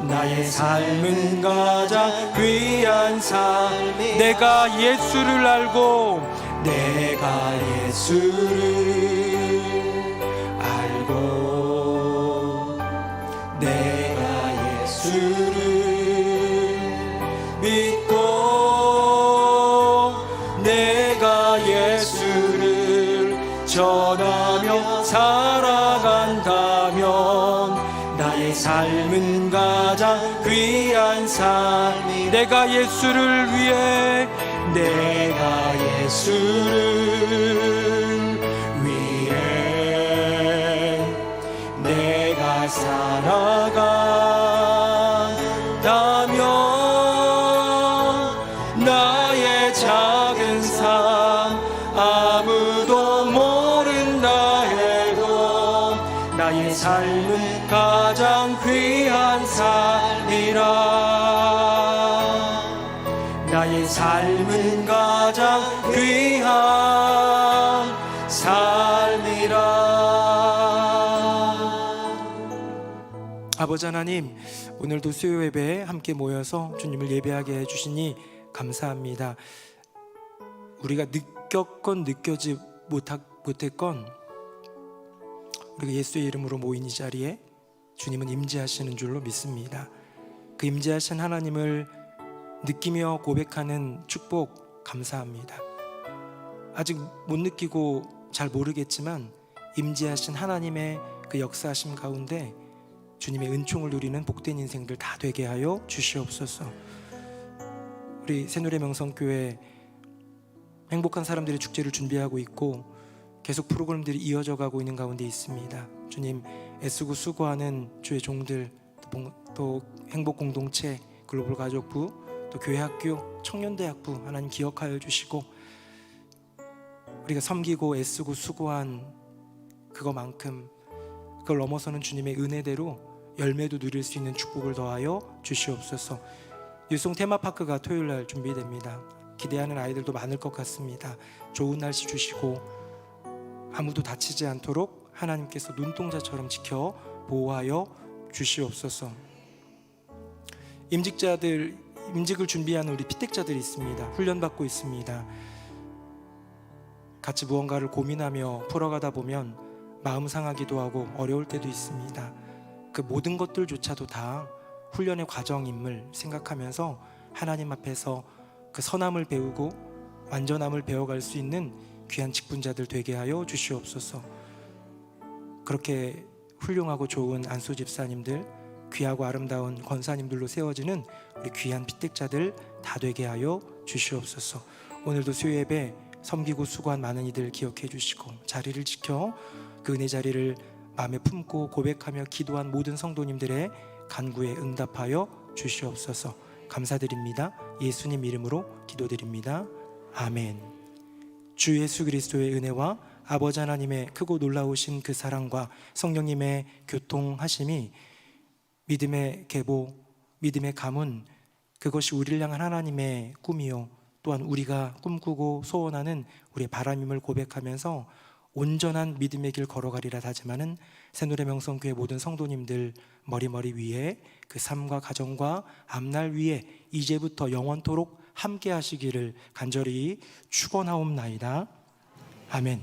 나의 삶은 가장 귀한 삶. 내가 예수를 알고 내가 예수를 알고 내가 예수를 믿고 내가 예수를 전하며 살아간다면 나의 삶은 가장 귀한 삶. 내가 예수를 위해 내가 예수를 위해 내가 살아간다면 나의 작은 삶 아무도 모른다 해도 나의 삶은 가장 귀한 삶이라. 나의 삶은 가장 귀한 삶이라. 아버지 하나님, 오늘도 수요 예배에 함께 모여서 주님을 예배하게 해주시니 감사합니다. 우리가 느꼈건 느껴지 못했건 우리가 예수의 이름으로 모인 이 자리에 주님은 임재하시는 줄로 믿습니다. 그 임재하신 하나님을 느끼며 고백하는 축복 감사합니다. 아직 못 느끼고 잘 모르겠지만 임재하신 하나님의 그 역사하심 가운데 주님의 은총을 누리는 복된 인생들 다 되게 하여 주시옵소서. 우리 새누리 명성교회 행복한 사람들의 축제를 준비하고 있고 계속 프로그램들이 이어져 가고 있는 가운데 있습니다. 주님, 애쓰고 수고하는 주의 종들, 또 행복공동체, 글로벌 가족부, 또 교회학교, 청년대학부 하나님 기억하여 주시고 우리가 섬기고 애쓰고 수고한 그거만큼 그걸 넘어서는 주님의 은혜대로 열매도 누릴 수 있는 축복을 더하여 주시옵소서. 유송 테마파크가 토요일날 준비됩니다. 기대하는 아이들도 많을 것 같습니다. 좋은 날씨 주시고 아무도 다치지 않도록 하나님께서 눈동자처럼 지켜 보호하여 주시옵소서. 임직을 준비하는 우리 피택자들이 있습니다. 훈련받고 있습니다. 같이 무언가를 고민하며 풀어가다 보면 마음 상하기도 하고 어려울 때도 있습니다. 그 모든 것들조차도 다 훈련의 과정임을 생각하면서 하나님 앞에서 그 선함을 배우고 완전함을 배워갈 수 있는 귀한 직분자들 되게 하여 주시옵소서. 그렇게 훌륭하고 좋은 안수 집사님들, 귀하고 아름다운 권사님들로 세워지는 우리 귀한 피택자들 다 되게 하여 주시옵소서. 오늘도 수요 예배 섬기고 수고한 많은 이들 기억해 주시고 자리를 지켜 그 은혜 자리를 마음에 품고 고백하며 기도한 모든 성도님들의 간구에 응답하여 주시옵소서. 감사드립니다. 예수님 이름으로 기도드립니다. 아멘. 주 예수 그리스도의 은혜와 아버지 하나님의 크고 놀라우신 그 사랑과 성령님의 교통하심이 믿음의 계보, 믿음의 가문, 그것이 우리를 향한 하나님의 꿈이요 또한 우리가 꿈꾸고 소원하는 우리의 바람임을 고백하면서 온전한 믿음의 길 걸어가리라 다짐하는 새누리 명성교회 모든 성도님들 머리 위에 그 삶과 가정과 앞날 위에 이제부터 영원토록 함께 하시기를 간절히 축원하옵나이다. 아멘.